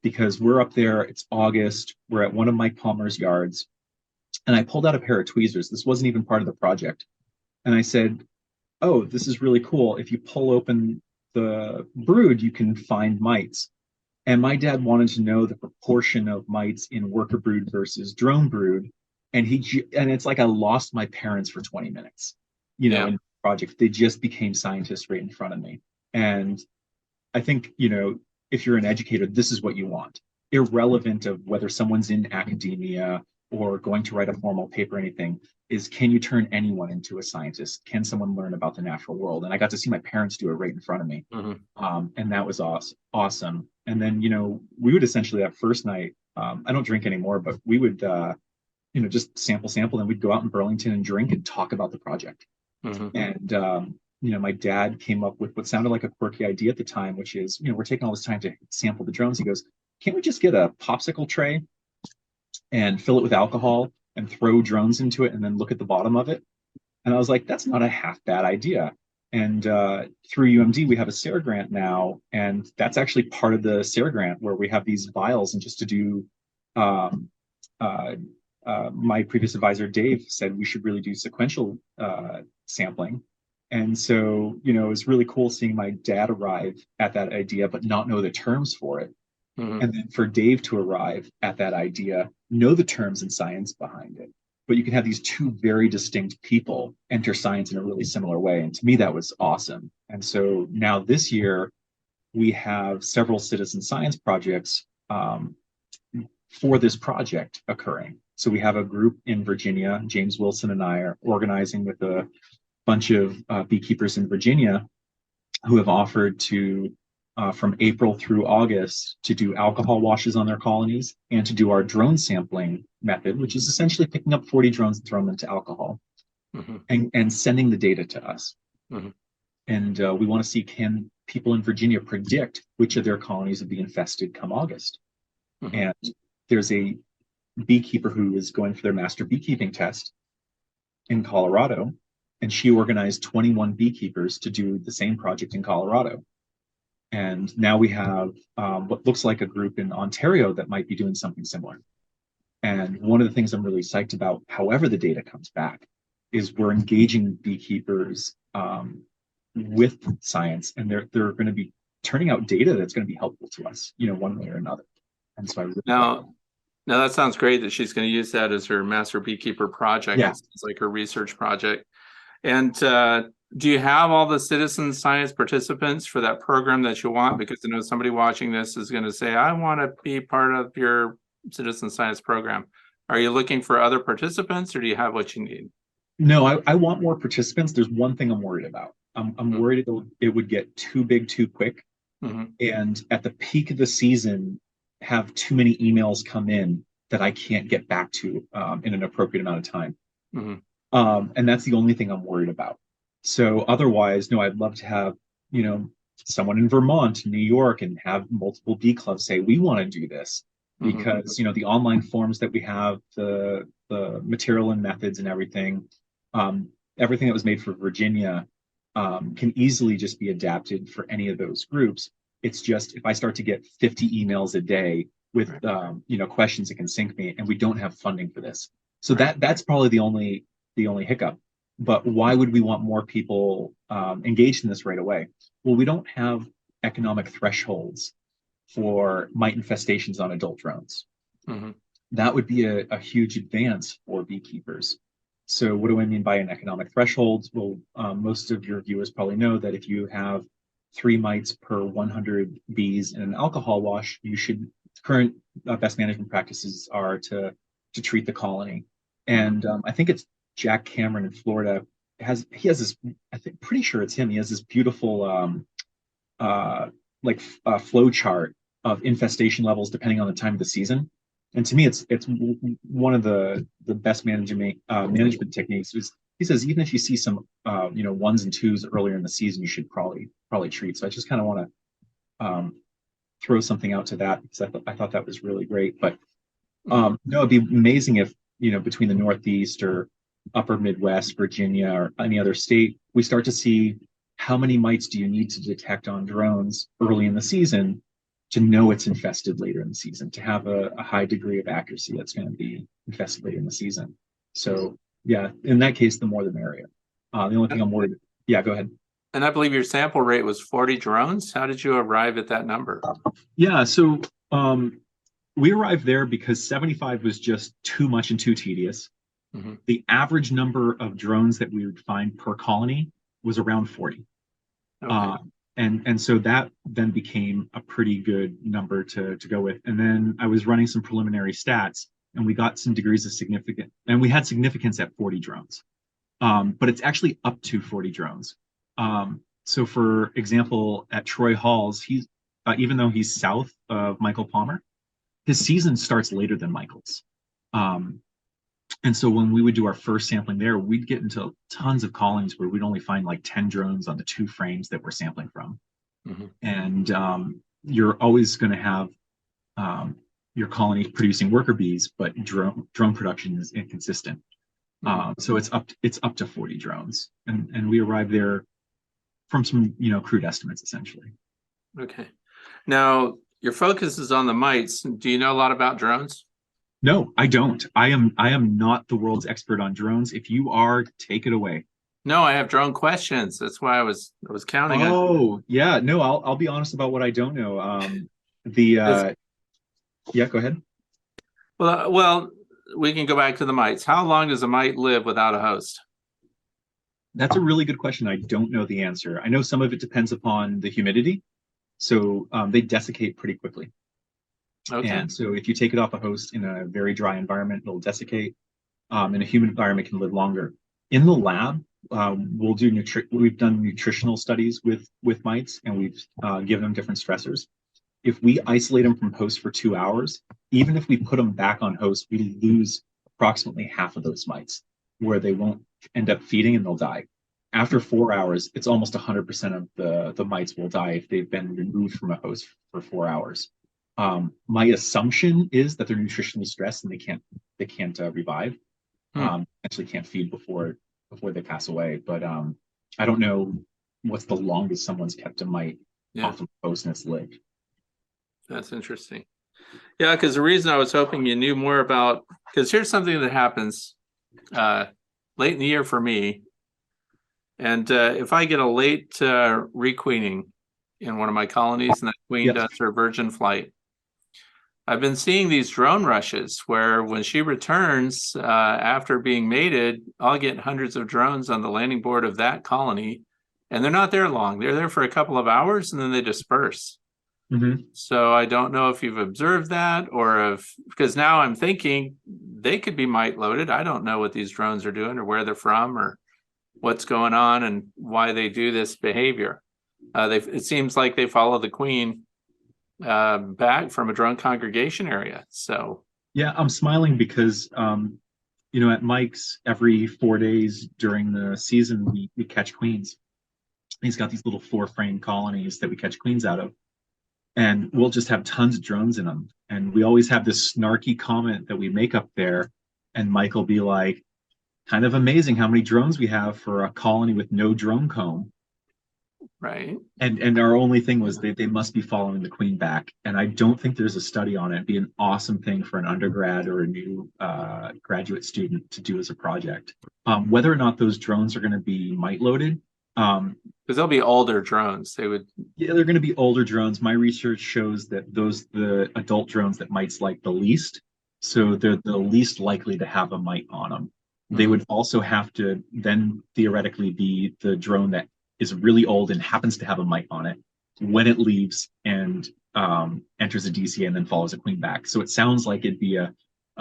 Because we're up there, it's August, we're at one of Mike Palmer's yards, and I pulled out a pair of tweezers. This wasn't even part of the project. And I said, oh, this is really cool. If you pull open the brood, you can find mites. And my dad wanted to know the proportion of mites in worker brood versus drone brood. And it's like I lost my parents for 20 minutes, Yeah. in the project. They just became scientists right in front of me. And I think, if you're an educator, this is what you want, irrelevant of whether someone's in academia or going to write a formal paper or anything, is can you turn anyone into a scientist? Can someone learn about the natural world? And I got to see my parents do it right in front of me. Mm-hmm. And that was awesome. And then, we would essentially that first night, I don't drink anymore, but we would, just sample, and we'd go out in Burlington and drink and talk about the project. Mm-hmm. And my dad came up with what sounded like a quirky idea at the time, which is, we're taking all this time to sample the drones. He goes, can't we just get a popsicle tray and fill it with alcohol and throw drones into it and then look at the bottom of it? And I was like, that's not a half bad idea. And through UMD, we have a SARE grant now, and that's actually part of the SARE grant where we have these vials. And just to do, um, my previous advisor, Dave, said we should really do sequential sampling. And so, it was really cool seeing my dad arrive at that idea, but not know the terms for it. Mm-hmm. And then for Dave to arrive at that idea, know the terms and science behind it. But you can have these two very distinct people enter science in a really similar way. And to me, that was awesome. And so now this year, we have several citizen science projects for this project occurring. So we have a group in Virginia. James Wilson and I are organizing with a bunch of beekeepers in Virginia who have offered to, from April through August, to do alcohol washes on their colonies and to do our drone sampling method, which is essentially picking up 40 drones and throwing them to alcohol Mm-hmm. and sending the data to us. Mm-hmm. And we want to see, can people in Virginia predict which of their colonies will be infested come August? Mm-hmm. And there's a beekeeper who is going for their master beekeeping test in Colorado, and she organized 21 beekeepers to do the same project in Colorado. And now we have what looks like a group in Ontario that might be doing something similar. And one of the things I'm really psyched about, however the data comes back, is we're engaging beekeepers with science, and they're going to be turning out data that's going to be helpful to us, one way or another. And so I really now that sounds great that she's going to use that as her master beekeeper project. Yeah. It's like her research project. And do you have all the citizen science participants for that program that you want? Because I know somebody watching this is going to say, I want to be part of your citizen science program. Are you looking for other participants, or do you have what you need? No, I want more participants. There's one thing I'm worried about. I'm worried it would get too big too quick, Mm-hmm. and at the peak of the season, have too many emails come in that I can't get back to in an appropriate amount of time. Mm-hmm. And that's the only thing I'm worried about. So otherwise, no, I'd love to have, someone in Vermont, New York, and have multiple bee clubs say, we want to do this Mm-hmm. because, the online forms that we have, the material and methods and um, everything that was made for Virginia can easily just be adapted for any of those groups. It's just if I start to get 50 emails a day with Right. questions that can sync me, and we don't have funding for this. So Right. that's probably the only hiccup. But why would we want more people engaged in this right away? Well, we don't have economic thresholds for mite infestations on adult drones. Mm-hmm. That would be a huge advance for beekeepers. So, what do I mean by an economic threshold? Well, most of your viewers probably know that if you have 3 mites per 100 bees in an alcohol wash, you should current best management practices are to treat the colony. Mm-hmm. And I think it's Jack Cameron in Florida he has this. I think pretty sure it's him. He has this beautiful flow chart of infestation levels depending on the time of the season. And to me, it's one of the best management techniques. He says even if you see some ones and twos earlier in the season, you should probably treat. So I just kind of want to throw something out to that because I thought that was really great. But no, it'd be amazing if between the Northeast or Upper Midwest, Virginia, or any other state, we start to see how many mites do you need to detect on drones early in the season to know it's infested later in the season, to have a high degree of accuracy that's going to be infested later in the season. So yeah, in that case, the more the merrier. The only thing I'm worried. Yeah, go ahead. And I believe your sample rate was 40 drones. How did you arrive at that number? Yeah, so we arrived there because 75 was just too much and too tedious. Mm-hmm. The average number of drones that we would find per colony was around 40. Okay. And so that then became a pretty good number to go with. And then I was running some preliminary stats, and we got some degrees of significance, and we had significance at 40 drones. But it's actually up to 40 drones. So for example, at Troy Halls, he's even though he's south of Michael Palmer, his season starts later than Michael's. And so when we would do our first sampling there, we'd get into tons of colonies where we'd only find like 10 drones on the 2 frames that we're sampling from. Mm-hmm. And you're always going to have your colony producing worker bees, but drone production is inconsistent. Mm-hmm. So it's up to 40 drones, and we arrived there from some crude estimates essentially. Okay. Now your focus is on the mites. Do you know a lot about drones? No, I don't. I am not the world's expert on drones. If you are, take it away. No, I have drone questions. That's why I was counting on. Oh, yeah. No, I'll be honest about what I don't know. Yeah, go ahead. Well, we can go back to the mites. How long does a mite live without a host? That's a really good question. I don't know the answer. I know some of it depends upon the humidity. So they dessicate pretty quickly. Okay. And so if you take it off a host in a very dry environment, it'll desiccate. In a humid environment, it can live longer. In the lab, we've done nutritional studies with mites, and we've given them different stressors. If we isolate them from host for 2 hours, even if we put them back on host, we lose approximately half of those mites, where they won't end up feeding and they'll die. After 4 hours, it's almost 100% of the mites will die if they've been removed from a host for 4 hours. My assumption is that they're nutritionally stressed and they can't revive. Actually can't feed before they pass away. But I don't know what's the longest someone's kept a mite off of a host and it's lived. That's interesting. Yeah, because the reason I was hoping you knew more about, because here's something that happens late in the year for me. And if I get a late requeening in one of my colonies and that queen does her virgin flight, I've been seeing these drone rushes where when she returns after being mated, I'll get hundreds of drones on the landing board of that colony, and they're not there long. They're there for a couple of hours and then they disperse. Mm-hmm. So I don't know if you've observed that because now I'm thinking they could be mite loaded. I don't know what these drones are doing or where they're from or. what's going on and why they do this behavior. It seems like they follow the queen back from a drone congregation area. So Yeah, I'm smiling because at Mike's every 4 days during the season we catch queens. He's got these little 4-frame colonies that we catch queens out of, and we'll just have tons of drones in them. And we always have this snarky comment that we make up there, and Mike will be like, "Kind of amazing how many drones we have for a colony with no drone comb." right. And our only thing was they must be following the queen back. And I don't think there's a study on it. It'd be an awesome thing for an undergrad or a new graduate student to do as a project. Whether or not those drones are going to be mite loaded. Because they'll be older drones. Yeah, they're going to be older drones. My research shows that the adult drones that mites like the least. So they're the least likely to have a mite on them. They would also have to then theoretically be the drone that is really old and happens to have a mite on it when it leaves and enters a DCA and then follows a queen back. So it sounds like it'd be a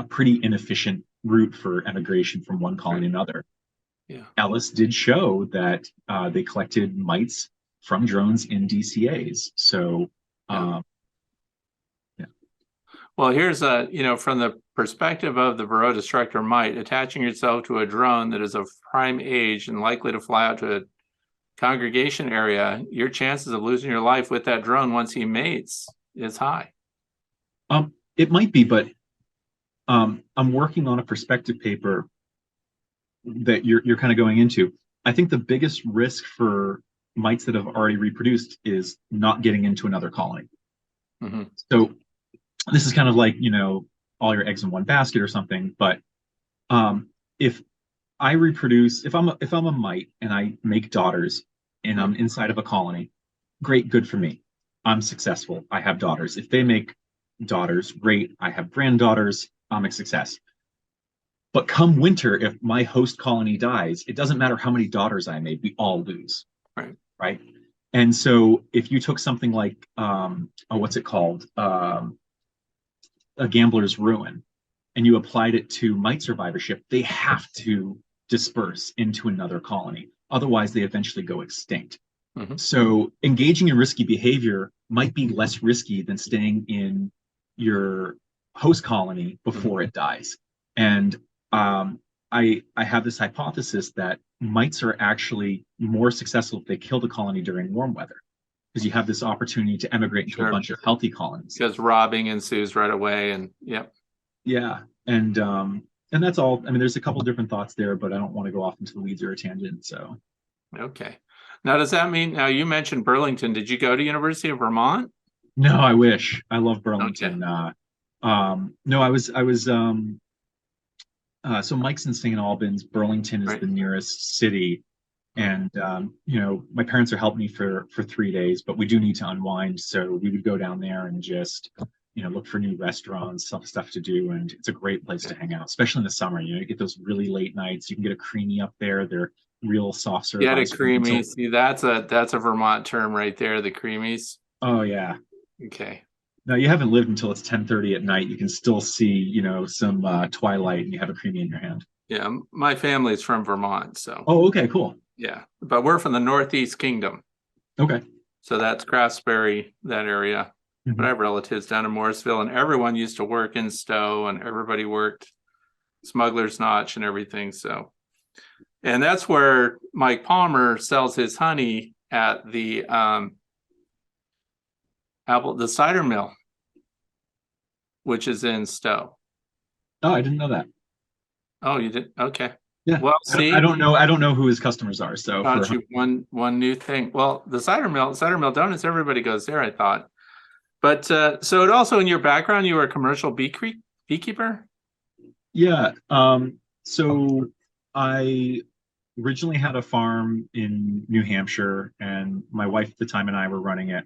pretty inefficient route for emigration from one colony to another. Yeah. Ellis did show that they collected mites from drones in DCAs. So, yeah. Well, here's from the perspective of the Varroa destructor mite, attaching yourself to a drone that is of prime age and likely to fly out to a congregation area, your chances of losing your life with that drone once he mates is high. It might be, but I'm working on a perspective paper that you're kind of going into. I think the biggest risk for mites that have already reproduced is not getting into another colony. Mm-hmm. So this is kind of like, all your eggs in one basket or something. But if I reproduce, if I'm a mite and I make daughters and I'm inside of a colony, great, good for me. I'm successful. I have daughters. If they make daughters, great. I have granddaughters. I'm a success. But come winter, if my host colony dies, it doesn't matter how many daughters I made, we all lose. Right. And so if you took something like, what's it called? A Gambler's Ruin, and you applied it to mite survivorship, they have to disperse into another colony. Otherwise, they eventually go extinct. Mm-hmm. So engaging in risky behavior might be less risky than staying in your host colony before it dies. And I have this hypothesis that mites are actually more successful if they kill the colony during warm weather, because you have this opportunity to emigrate into a bunch of healthy colonies. Because robbing ensues right away, and yeah, and that's all. I mean, there's a couple different thoughts there, but I don't want to go off into the weeds or a tangent. So, okay. Now, does that mean? Now, you mentioned Burlington. Did you go to University of Vermont? No, I wish. I love Burlington. Okay. No, I was. So Mike's in St. Albans. Burlington is the nearest city. And my parents are helping me for 3 days, but we do need to unwind. So we would go down there and just look for new restaurants, stuff to do, and it's a great place to hang out, especially in the summer. You get those really late nights. You can get a creamy up there. They're real soft serve. Yeah, the creamies. See, that's a Vermont term right there. The creamies. Oh yeah. Okay. Now you haven't lived until it's 10:30 at night. You can still see some twilight, and you have a creamy in your hand. Yeah, my family's from Vermont, so. Oh, okay, cool. Yeah, but we're from the Northeast Kingdom. Okay. So that's Craftsbury, that area. Mm-hmm. But I have relatives down in Morrisville, and everyone used to work in Stowe, and everybody worked Smuggler's Notch and everything. So, and that's where Mike Palmer sells his honey at the cider mill, which is in Stowe. Oh, I didn't know that. Oh, you did? Okay. Yeah. Well, see, I don't know who his customers are. So one new thing. Well, the cider mill donuts, everybody goes there, I thought. But so it also, in your background, you were a commercial beekeeper? Yeah. So I originally had a farm in New Hampshire, and my wife at the time and I were running it.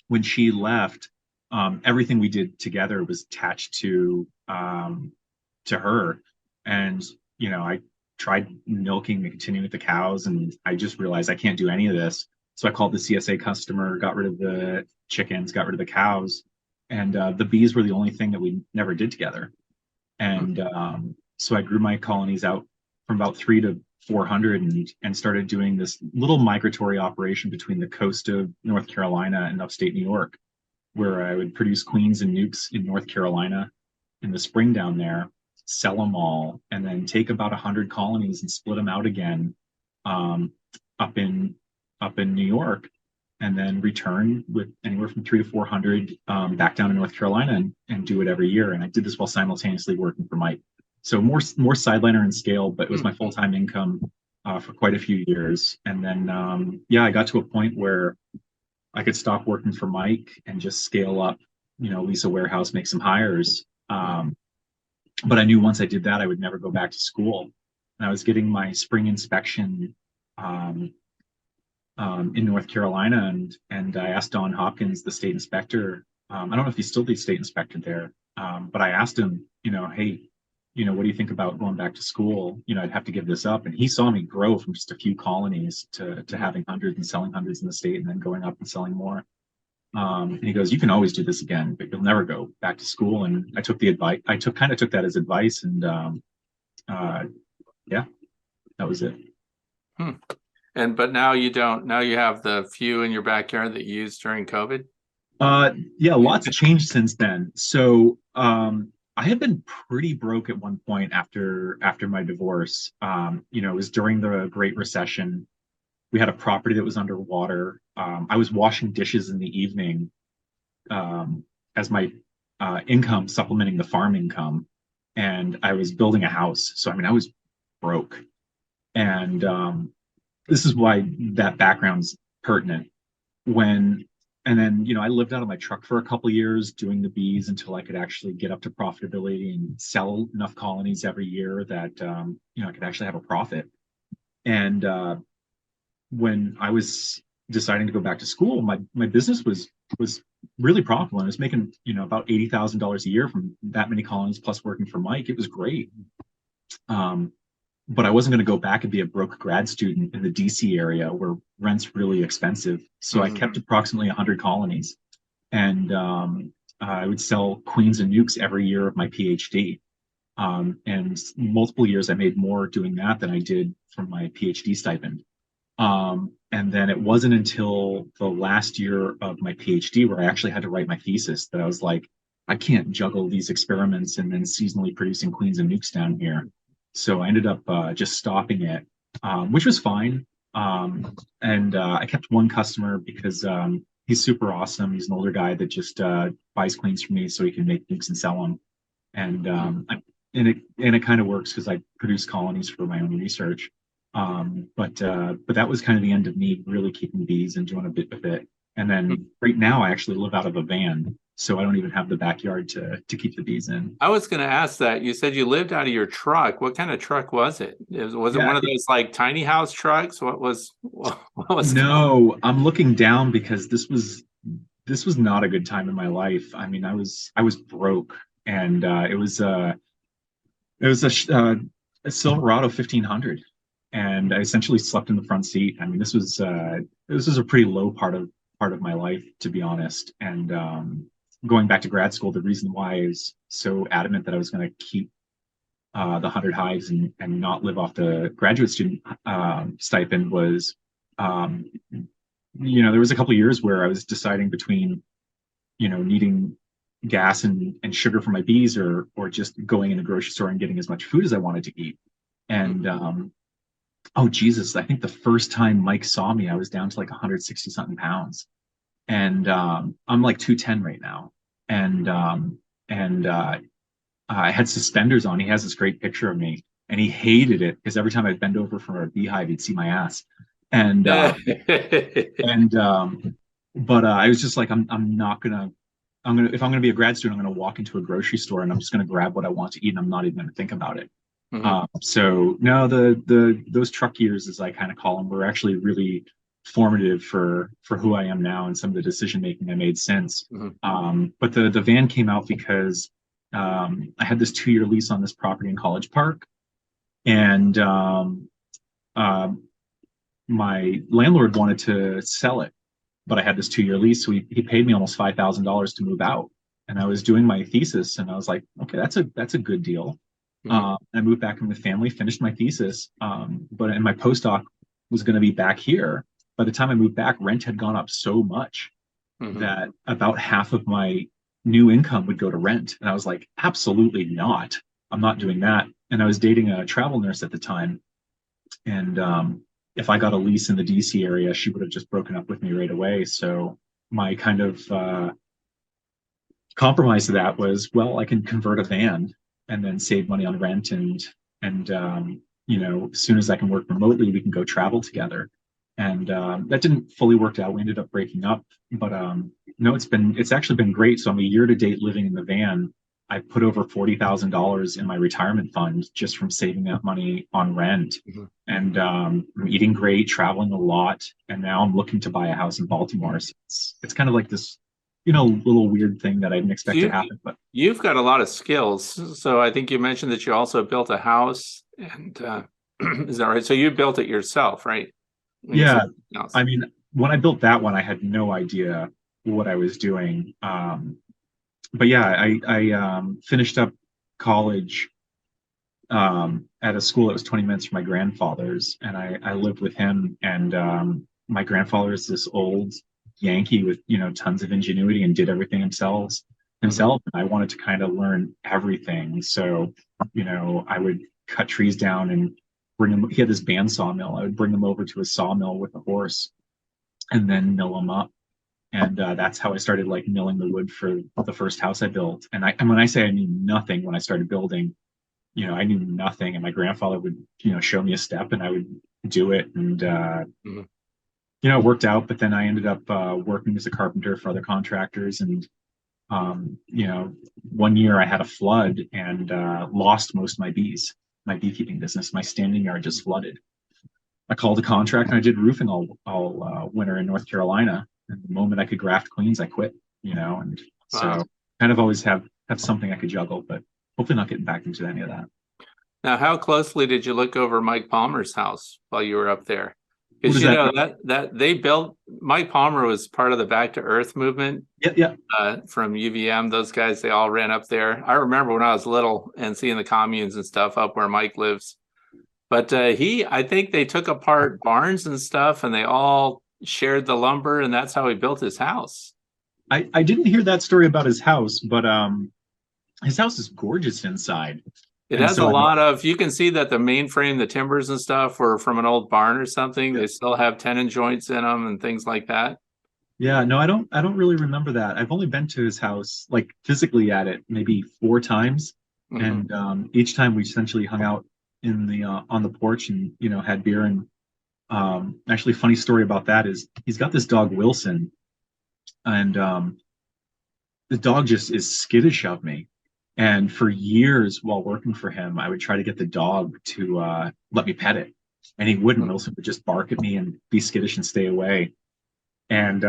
When she left, everything we did together was attached to her. And I tried milking and continuing with the cows, and I just realized I can't do any of this. So I called the CSA customer, got rid of the chickens, got rid of the cows, and the bees were the only thing that we never did together. And so I grew my colonies out from about 3 to 400 and started doing this little migratory operation between the coast of North Carolina and upstate New York, where I would produce queens and nukes in North Carolina in the spring down there, sell them all, and then take about 100 colonies and split them out again um, up in New York, and then return with anywhere from 300 to 400 back down to North Carolina and do it every year. And I did this while simultaneously working for Mike. So more sideliner in scale, but it was my full-time income for quite a few years. And then I got to a point where I could stop working for Mike and just scale up, lease a warehouse, make some hires. But I knew once I did that, I would never go back to school. And I was getting my spring inspection in North Carolina, and I asked Don Hopkins, the state inspector. I don't know if he's still the state inspector there, but I asked him, hey, what do you think about going back to school? I'd have to give this up. And he saw me grow from just a few colonies to having hundreds and selling hundreds in the state, and then going up and selling more. And he goes, you can always do this again, but you'll never go back to school. And I took the advice. I took that as advice, and that was it. But now you don't. Now you have the few in your backyard that you used during COVID. Lots changed since then. So I had been pretty broke at one point after my divorce. It was during the Great Recession. We had a property that was underwater. I was washing dishes in the evening as my income supplementing the farm income, and I was building a house. So I was broke, and this is why that background's pertinent. And then I lived out of my truck for a couple of years doing the bees until I could actually get up to profitability and sell enough colonies every year that I could actually have a profit. And when I was deciding to go back to school, my business was really profitable. I was making about $80,000 a year from that many colonies plus working for Mike. It was great. But I wasn't going to go back and be a broke grad student in the DC area where rent's really expensive. So I kept approximately 100 colonies, and I would sell queens and nukes every year of my PhD. And multiple years I made more doing that than I did from my PhD stipend. And then it wasn't until the last year of my PhD where I actually had to write my thesis that I was like, I can't juggle these experiments and then seasonally producing queens and nukes down here. So I ended up just stopping it, which was fine. And I kept one customer because he's super awesome. He's an older guy that just buys queens from me so he can make nukes and sell them. And it kind of works because I produce colonies for my own research. But that was kind of the end of me really keeping bees and doing a bit of it. And then right now I actually live out of a van. So I don't even have the backyard to keep the bees in. I was going to ask that. You said you lived out of your truck. What kind of truck was it? Was it one of those like tiny house trucks? What was? No, I'm looking down because this was not a good time in my life. I was broke, and it was a Silverado 1500, and I essentially slept in the front seat. This was a pretty low part of my life, to be honest, and going back to grad school, the reason why I was so adamant that I was going to keep the 100 hives and not live off the graduate student stipend was, there was a couple of years where I was deciding between, needing gas and sugar for my bees or just going in the grocery store and getting as much food as I wanted to eat. And oh Jesus, I think the first time Mike saw me, I was down to like 160 something pounds. And I'm like 210 right now, and I had suspenders on. He has this great picture of me, and he hated it because every time I'd bend over for a beehive, he'd see my ass. And but I was just like, if I'm gonna be a grad student, I'm gonna walk into a grocery store and I'm just gonna grab what I want to eat, and I'm not even gonna think about it. So no, those truck years, as I kind of call them, were actually really formative for who I am now and some of the decision making I made since. But the van came out because I had this 2-year lease on this property in College Park, and my landlord wanted to sell it, but I had this 2-year lease, so he paid me almost $5,000 to move out. And I was doing my thesis, and I was like, okay, that's a good deal. Mhm. I moved back in with family, finished my thesis, and my postdoc was going to be back here. By the time I moved back, rent had gone up so much Mhm. that about half of my new income would go to rent. And I was like, absolutely not. I'm not doing that. And I was dating a travel nurse at the time. And if I got a lease in the DC area, she would have just broken up with me right away. So my kind of compromise to that was, well, I can convert a van and then save money on rent, and as soon as I can work remotely, we can go travel together. And that didn't fully work out. We ended up breaking up, but no, it's actually been great. So I'm a year to date living in the van. I put over $40,000 in my retirement fund just from saving that money on rent. Mhm. And I'm eating great, traveling a lot, and now I'm looking to buy a house in Baltimore. So it's kind of like this, little weird thing that I didn't So expect to happen. But you've got a lot of skills. So I think you mentioned that you also built a house, and is that right? So you built it yourself, right? When you yeah, said house. I mean, when I built that one, I had no idea what I was doing. But yeah, I finished up college at a school that was 20 minutes from my grandfather's, and I lived with him. And my grandfather is this old Yankee with tons of ingenuity and did everything Mhm. himself. And I wanted to kind of learn everything, so I would cut trees down and bring them. He had this band sawmill. I would bring them over to a sawmill with a horse and then mill them up. And that's how I started like milling the wood for the first house I built. And when I say I knew nothing when I started building, I knew nothing, and my grandfather would, show me a step, and I would do it, and Mhm. it worked out. But then I ended up working as a carpenter for other contractors, and um, you know, one year I had a flood and lost most of my bees, my beekeeping business. My standing yard just flooded. I called a contractor and I did roofing all winter in North Carolina. And the moment I could graft queens, I quit. And Wow. so kind of always have something I could juggle, but hopefully not getting back into any of that. Now, how closely did you look over Mike Palmer's house while you were up there? What Because does that mean? that they built Mike Palmer was part of the Back to Earth movement Yeah, yeah. from UVM. Those guys, they all ran up there. I remember when I was little and seeing the communes and stuff up where Mike lives. But I think they took apart barns and stuff, and they all shared the lumber, and that's how he built his house. I didn't hear that story about his house, but his house is gorgeous inside. It And has a so I lot of, you can see that the main frame, the timbers and stuff were from an old barn or something. yeah. They still have tenon joints in them and things like that. Yeah, no, I don't really remember that. I've only been to his house, like physically at it, maybe 4 times. Hmm. And each time we essentially hung out in the on the porch and had beer. And actually, funny story about that is he's got this dog Wilson, and the dog just is skittish of me. And for years while working for him, I would try to get the dog to let me pet it, and he wouldn't. Wilson would just bark at me and be skittish and stay away. And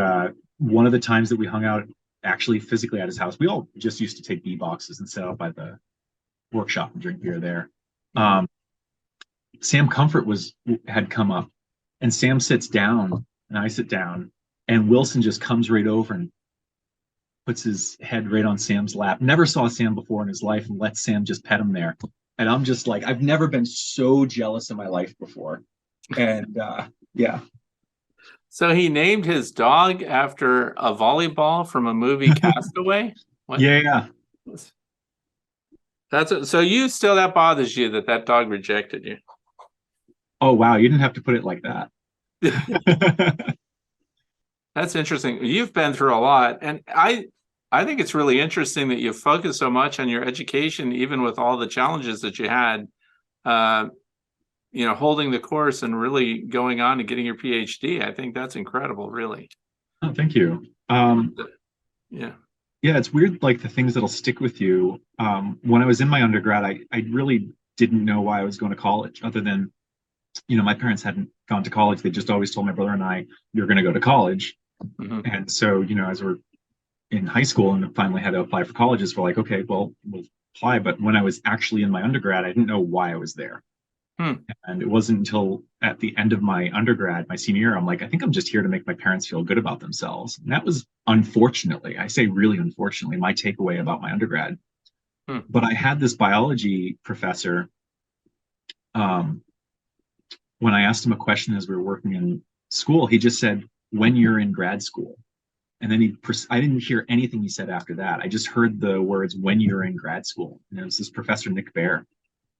one of the times that we hung out actually physically at his house, we all just used to take bee boxes and sit out by the workshop and drink beer there. Hmm. Um, Sam Comfort had come up, and Sam sits down, and I sit down, and Wilson just comes right over and puts his head right on Sam's lap. Never saw Sam before in his life, and lets Sam just pet him there. And I'm just like, I've never been so jealous in my life before. And yeah, So he named his dog after a volleyball from a movie Castaway. What? yeah. So you still, that bothers you that that dog rejected you. Oh wow, you didn't have to put it like that. That's interesting. You've been through a lot, and I think it's really interesting that you focus so much on your education, even with all the challenges that you had. Uh, holding the course and really going on and getting your PhD. I think that's incredible, really. Oh, thank you. Yeah. Yeah, it's weird, like the things that'll stick with you. When I was in my undergrad, I really didn't know why I was going to college, other than, my parents hadn't gone to college. They just always told my brother and I, you're going to go to college. Mm-hmm. And so, as we're in high school and finally had to apply for colleges, we're like, okay, well, we'll apply. But when I was actually in my undergrad, I didn't know why I was there. Hmm. And it wasn't until at the end of my undergrad, my senior year, I'm like, I think I'm just here to make my parents feel good about themselves. And that was, unfortunately, I say really unfortunately, my takeaway about my undergrad. Hmm. But I had this biology professor. Um, when I asked him a question as we were working in school, he just said, "When you're in grad school." And then I didn't hear anything he said after that. I just heard the words, "when you're in grad school." And it was this professor, Nick Bear.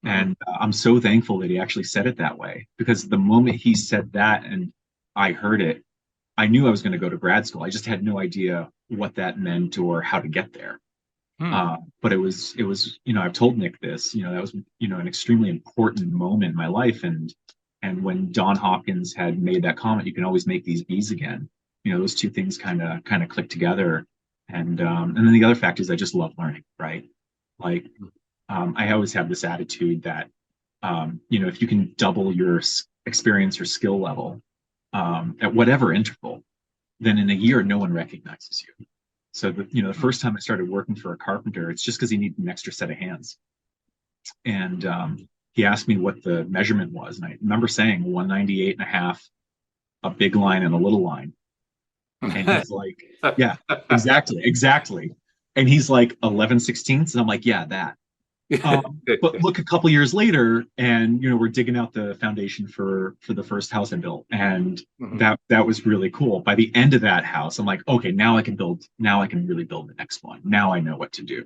Hmm. And I'm so thankful that he actually said it that way, because the moment he said that and I heard it, I knew I was going to go to grad school. I just had no idea what that meant or how to get there. Hmm. But it was, I've told Nick this, that was, an extremely important moment in my life. And when Don Hopkins had made that comment, you can always make these bees again. Those two things kind of click together. And then the other fact is I just love learning, right? Like, I always have this attitude that, if you can double your experience or skill level at whatever interval, then in a year, no one recognizes you. So the Hmm. first time I started working for a carpenter, it's just because he needed an extra set of hands. And he asked me what the measurement was. And I remember saying 198 and a half, a big line and a little line. And he's like, yeah, exactly, exactly. And he's like 11/16. And I'm like, yeah, that. But look a couple years later, and we're digging out the foundation for the first house I built, and Mhm. that was really cool. By the end of that house, I'm like, okay, now I can build. Now I can really build the next one. Now I know what to do.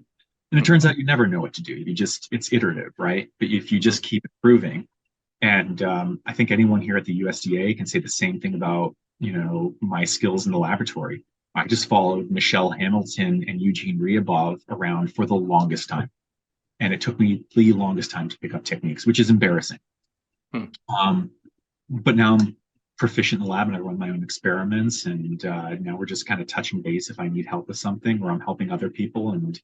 And it Mhm. turns out you never know what to do. It's iterative, right? But if you Mhm. just keep improving, and I think anyone here at the USDA can say the same thing about my skills in the laboratory. I just followed Michelle Hamilton and Eugene Ryabov around for the longest time, and it took me the longest time to pick up techniques, which is embarrassing. Hmm. Um, but now I'm proficient in the lab and I run my own experiments, and now we're just kind of touching base if I need help with something or I'm helping other people. And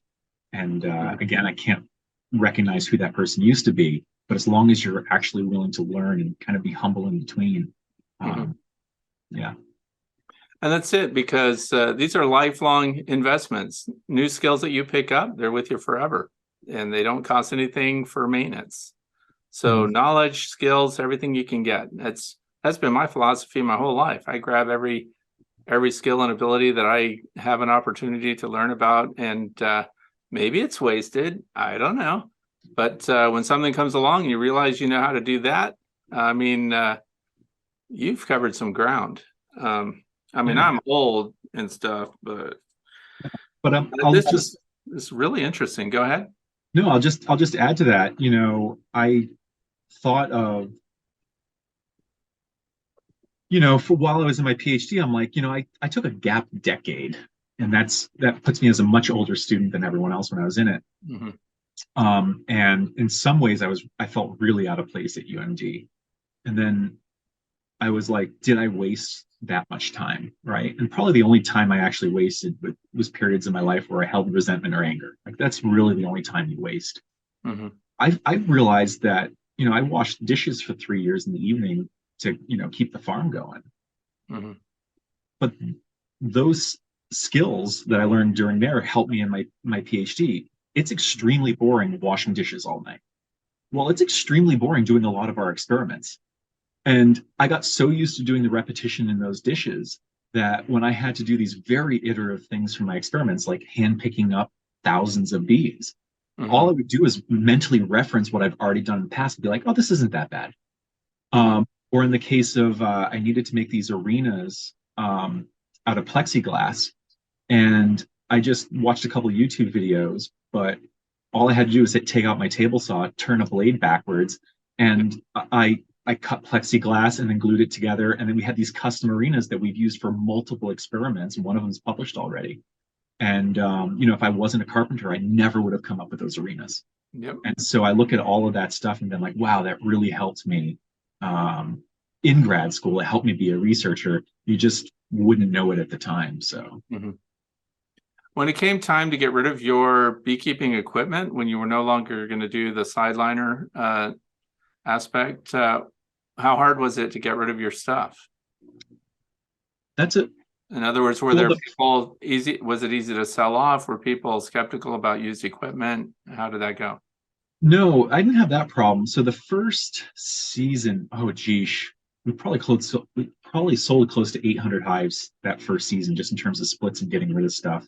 Mhm. again, I can't recognize who that person used to be, but as long as you're actually willing to learn and kind of be humble in between, Mhm. um, yeah. And that's it, because these are lifelong investments. New skills that you pick up, they're with you forever, and they don't cost anything for maintenance. So Mhm. knowledge, skills, everything you can get. That's been my philosophy my whole life. I grab every skill and ability that I have an opportunity to learn about, and maybe it's wasted. I don't know, but when something comes along, and you realize you know how to do that. I mean, you've covered some ground. Um, I mean, Yeah. I'm old and stuff, but But I'll this just is really interesting. Go ahead. no, I'll just add to that. I thought of for while I was in my PhD, I'm like, I took a gap decade, and that puts me as a much older student than everyone else when I was in it. Mhm. And in some ways, I felt really out of place at UMD, and then I was like, did I waste that much time? Right? And probably the only time I actually wasted was periods in my life where I held resentment or anger. Like that's really the only time you waste. Mhm. I realized that I washed dishes for 3 years in the evening to keep the farm going. Mhm. But those skills that I learned during there helped me in my PhD. It's extremely boring washing dishes all night. Well, it's extremely boring doing a lot of our experiments. And I got so used to doing the repetition in those dishes that when I had to do these very iterative things for my experiments, like hand picking up thousands of bees, all Mhm. I would do is mentally reference what I've already done in the past and be like, oh, this isn't that bad. Mhm. Or in the case of I needed to make these arenas out of plexiglass, and I just watched a couple of YouTube videos, but all I had to do was take out my table saw, turn a blade backwards, and I cut plexiglass and then glued it together, and then we had these custom arenas that we've used for multiple experiments, and one of them is published already. And if I wasn't a carpenter, I never would have come up with those arenas. Yep. And so I look at all of that stuff and been like, wow, that really helped me um, in grad school. It helped me be a researcher. You just wouldn't know it at the time. So Mhm. When it came time to get rid of your beekeeping equipment, when you were no longer going to do the sideliner aspect, how hard was it to get rid of your stuff? that's it. In other words, were Well, there people was it easy to sell off? Were people skeptical about used equipment? How did that go? no, I didn't have that problem. So the first season, oh geez, we probably sold close to 800 hives that first season, just in terms of splits and getting rid of stuff.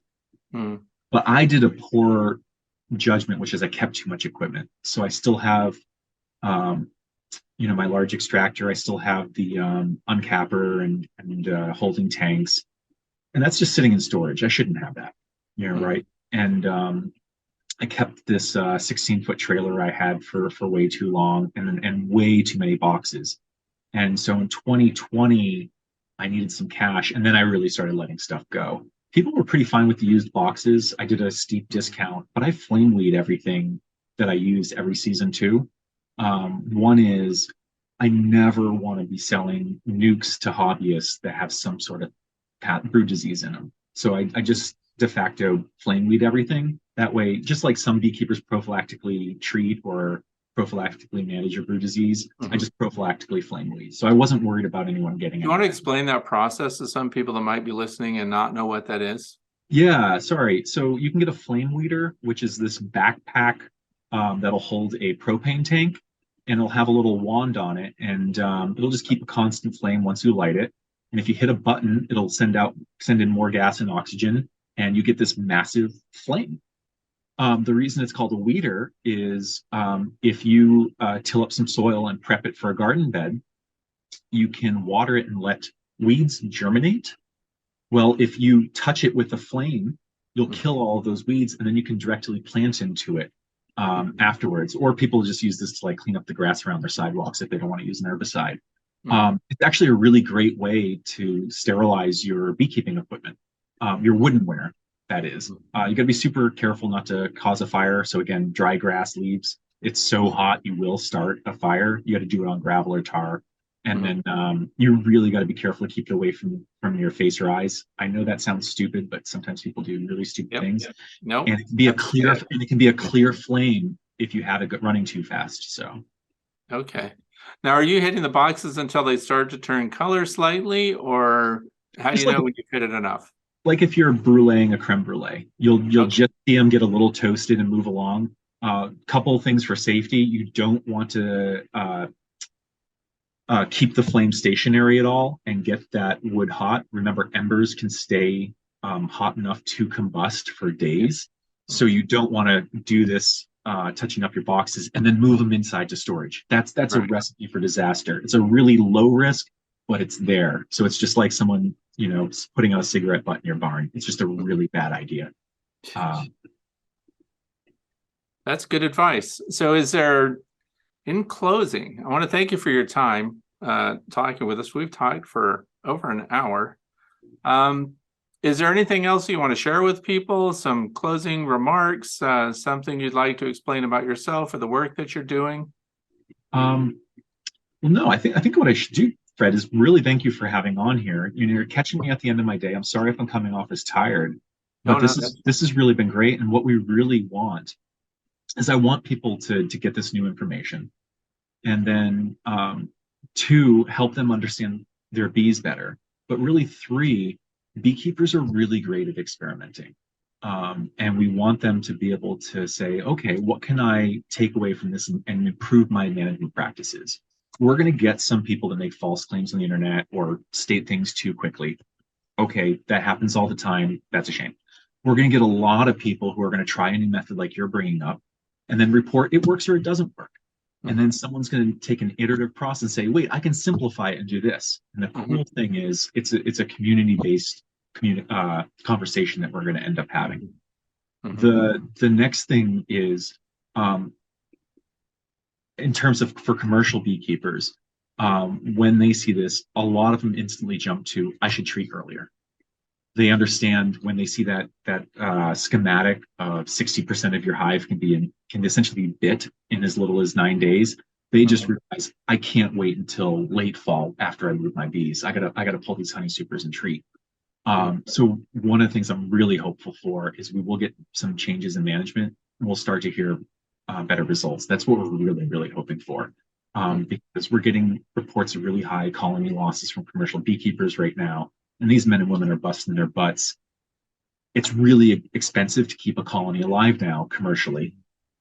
Hmm. But I did a poor judgment, which is I kept too much equipment. So I still have, um, my large extractor. I still have the uncapper and holding tanks, and that's just sitting in storage. I shouldn't have that, right? And I kept this 16-foot trailer I had for way too long, and way too many boxes. And so in 2020, I needed some cash, and then I really started letting stuff go. People were pretty fine with the used boxes. I did a steep discount, but I flame weed everything that I used every season too. One is I never want to be selling nukes to hobbyists that have some sort of brood disease in them. So I just de facto flame weed everything. That way, just like some beekeepers prophylactically treat or prophylactically manage your brew disease, I just prophylactically flame weed. So I wasn't worried about anyone getting it. You want to explain that process to some people that might be listening and not know what that is? Yeah, sorry. So you can get a flame weeder, which is this backpack that'll hold a propane tank, and it'll have a little wand on it, and it'll just keep a constant flame once you light it. And if you hit a button, it'll send in more gas and oxygen, and you get this massive flame. The reason it's called a weeder is if you till up some soil and prep it for a garden bed, you can water it and let weeds germinate. Well, if you touch it with a flame, you'll kill all of those weeds, and then you can directly plant into it afterwards. Or people just use this to like clean up the grass around their sidewalks if they don't want to use an herbicide. It's actually a really great way to sterilize your beekeeping equipment, your woodenware, that is. You got to be super careful not to cause a fire. So again, dry grass, leaves, it's so hot you will start a fire. You got to do it on gravel or tar. And then you really got to be careful to keep it away from your face or eyes. I know that sounds stupid, but sometimes people do really stupid things. No, and it can be a clear flame if you have it running too fast. So okay. Now, are you hitting the boxes until they start to turn color slightly, or how do you know when you hit it enough? Like if you're bruleeing a creme brulee, you'll just see them get a little toasted and move along. Couple things for safety: you don't want to keep the flame stationary at all and get that wood hot. Remember, embers can stay hot enough to combust for days. So you don't want to do this touching up your boxes and then move them inside to storage. That's right. A recipe for disaster. It's a really low risk, but it's there. So it's just like someone, putting out a cigarette butt in your barn. It's just a really bad idea. That's good advice. So in closing, I want to thank you for your time talking with us. We've talked for over an hour. Is there anything else you want to share with people? Some closing remarks, something you'd like to explain about yourself or the work that you're doing? Well, no, I think what I should do, Fred, is really thank you for having on here. You're catching me at the end of my day. I'm sorry if I'm coming off as tired, but this has really been great. And what we really want is I want people to get this new information, and then 2, help them understand their bees better. But really 3, beekeepers are really great at experimenting. And we want them to be able to say, okay, what can I take away from this and improve my management practices? We're going to get some people to make false claims on the internet or state things too quickly. Okay, that happens all the time. That's a shame. We're going to get a lot of people who are going to try a new method like you're bringing up and then report it works or it doesn't work. And then someone's going to take an iterative process and say, wait, I can simplify it and do this. And the cool thing is it's a community-based conversation that we're going to end up having. The next thing is, in terms of for commercial beekeepers, when they see this, a lot of them instantly jump to, I should treat earlier. They understand when they see that schematic of 60% of your hive can essentially be bit in as little as 9 days. They just realize, I can't wait until late fall after I move my bees. I gotta pull these honey supers and treat. So one of the things I'm really hopeful for is we will get some changes in management and we'll start to hear better results. That's what we're really, really hoping for. Because we're getting reports of really high colony losses from commercial beekeepers right now. And these men and women are busting their butts. It's really expensive to keep a colony alive now commercially.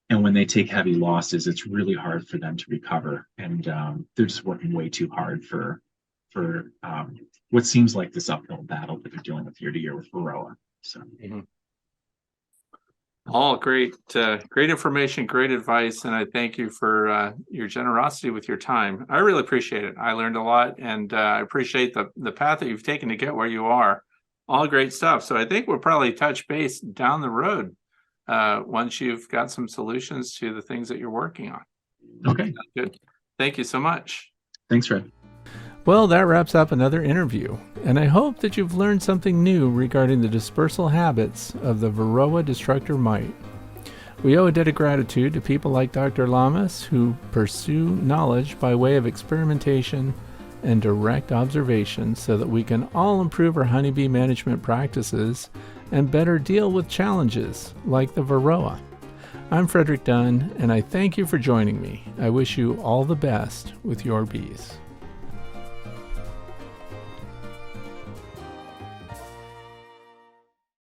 And when they take heavy losses, it's really hard for them to recover. And they're just working way too hard for what seems like this uphill battle that they're dealing with year to year with Varroa. So. All great, great information, great advice, and I thank you for your generosity with your time. I really appreciate it. I learned a lot, and I appreciate the path that you've taken to get where you are. All great stuff. So I think we'll probably touch base down the road once you've got some solutions to the things that you're working on. Okay. Good. Thank you so much. Thanks, Fred. Well, that wraps up another interview, and I hope that you've learned something new regarding the dispersal habits of the Varroa destructor mite. We owe a debt of gratitude to people like Dr. Lamas who pursue knowledge by way of experimentation and direct observation so that we can all improve our honeybee management practices and better deal with challenges like the Varroa. I'm Frederick Dunn, and I thank you for joining me. I wish you all the best with your bees.